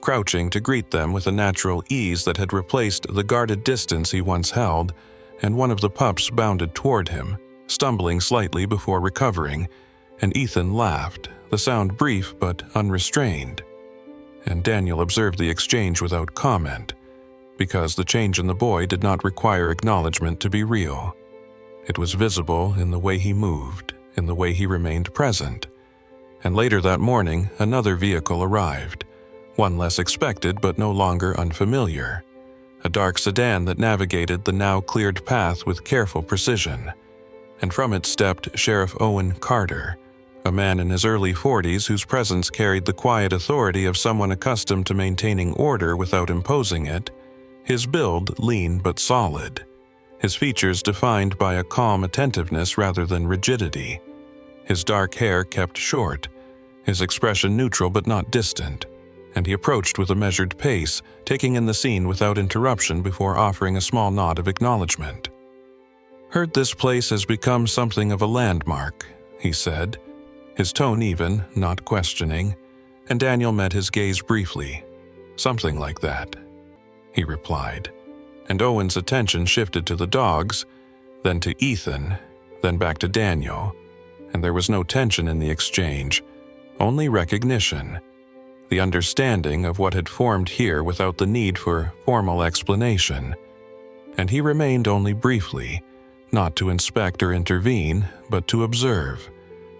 crouching to greet them with a natural ease that had replaced the guarded distance he once held, and one of the pups bounded toward him, stumbling slightly before recovering, and Ethan laughed, the sound brief but unrestrained. And Daniel observed the exchange without comment, because the change in the boy did not require acknowledgement to be real. It was visible in the way he moved, in the way he remained present. And later that morning, another vehicle arrived, one less expected but no longer unfamiliar, a dark sedan that navigated the now cleared path with careful precision, and from it stepped Sheriff Owen Carter, a man in his early 40s whose presence carried the quiet authority of someone accustomed to maintaining order without imposing it, his build lean but solid, his features defined by a calm attentiveness rather than rigidity, his dark hair kept short, his expression neutral but not distant, and he approached with a measured pace, taking in the scene without interruption before offering a small nod of acknowledgement. "Heard this place has become something of a landmark," he said, his tone even, not questioning, and Daniel met his gaze briefly. "Something like that," he replied, and Owen's attention shifted to the dogs, then to Ethan, then back to Daniel, and there was no tension in the exchange, only recognition, the understanding of what had formed here without the need for formal explanation. And he remained only briefly, not to inspect or intervene, but to observe,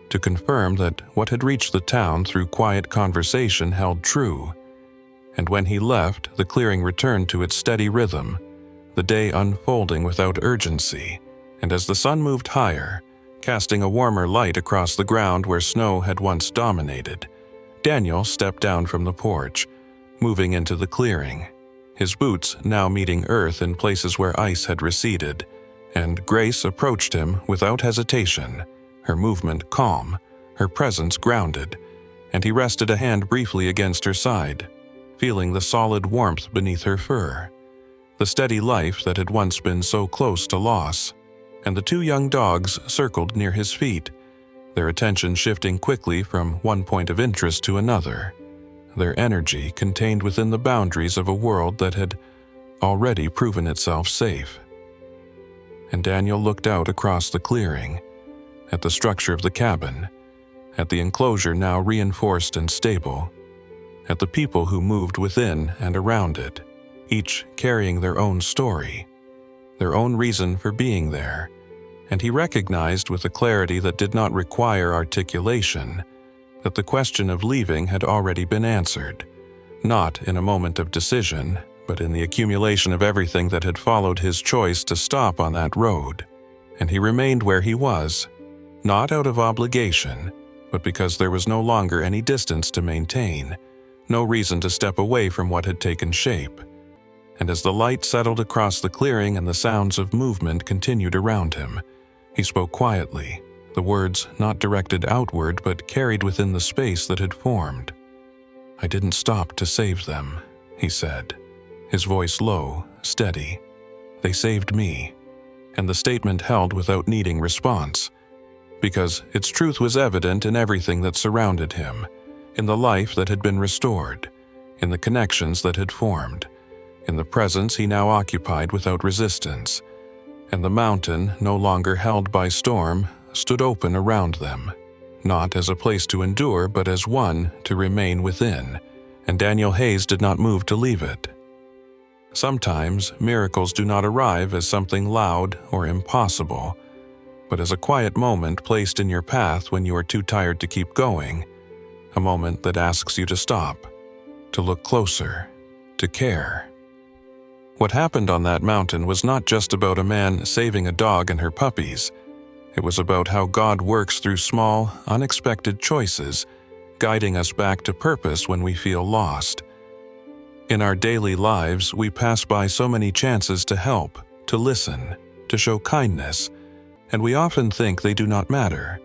to confirm that what had reached the town through quiet conversation held true. And when he left, the clearing returned to its steady rhythm, the day unfolding without urgency, and as the sun moved higher, casting a warmer light across the ground where snow had once dominated, Daniel stepped down from the porch, moving into the clearing, his boots now meeting earth in places where ice had receded, and Grace approached him without hesitation, her movement calm, her presence grounded, and he rested a hand briefly against her side, feeling the solid warmth beneath her fur, the steady life that had once been so close to loss, and the two young dogs circled near his feet, their attention shifting quickly from one point of interest to another, their energy contained within the boundaries of a world that had already proven itself safe. And Daniel looked out across the clearing, at the structure of the cabin, at the enclosure now reinforced and stable, at the people who moved within and around it, each carrying their own story, their own reason for being there, and he recognized with a clarity that did not require articulation that the question of leaving had already been answered, not in a moment of decision, but in the accumulation of everything that had followed his choice to stop on that road. And he remained where he was, not out of obligation, but because there was no longer any distance to maintain, no reason to step away from what had taken shape. And as the light settled across the clearing and the sounds of movement continued around him, he spoke quietly, the words not directed outward but carried within the space that had formed. "I didn't stop to save them," he said, his voice low, steady. "They saved me," and the statement held without needing response, because its truth was evident in everything that surrounded him, in the life that had been restored, in the connections that had formed, in the presence he now occupied without resistance, and the mountain, no longer held by storm, stood open around them, not as a place to endure but as one to remain within, and Daniel Hayes did not move to leave it. Sometimes miracles do not arrive as something loud or impossible, but as a quiet moment placed in your path when you are too tired to keep going, a moment that asks you to stop, to look closer, to care. What happened on that mountain was not just about a man saving a dog and her puppies. It was about how God works through small, unexpected choices, guiding us back to purpose when we feel lost. In our daily lives, we pass by so many chances to help, to listen, to show kindness, and we often think they do not matter.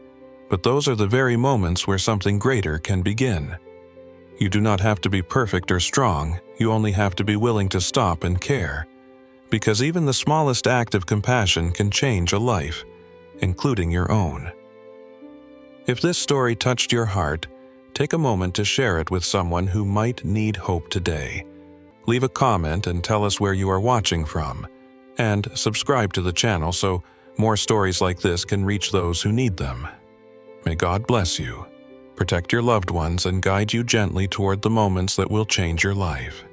But those are the very moments where something greater can begin. You do not have to be perfect or strong, you only have to be willing to stop and care. Because even the smallest act of compassion can change a life, including your own. If this story touched your heart, take a moment to share it with someone who might need hope today. Leave a comment and tell us where you are watching from, and subscribe to the channel so more stories like this can reach those who need them. May God bless you, protect your loved ones, and guide you gently toward the moments that will change your life.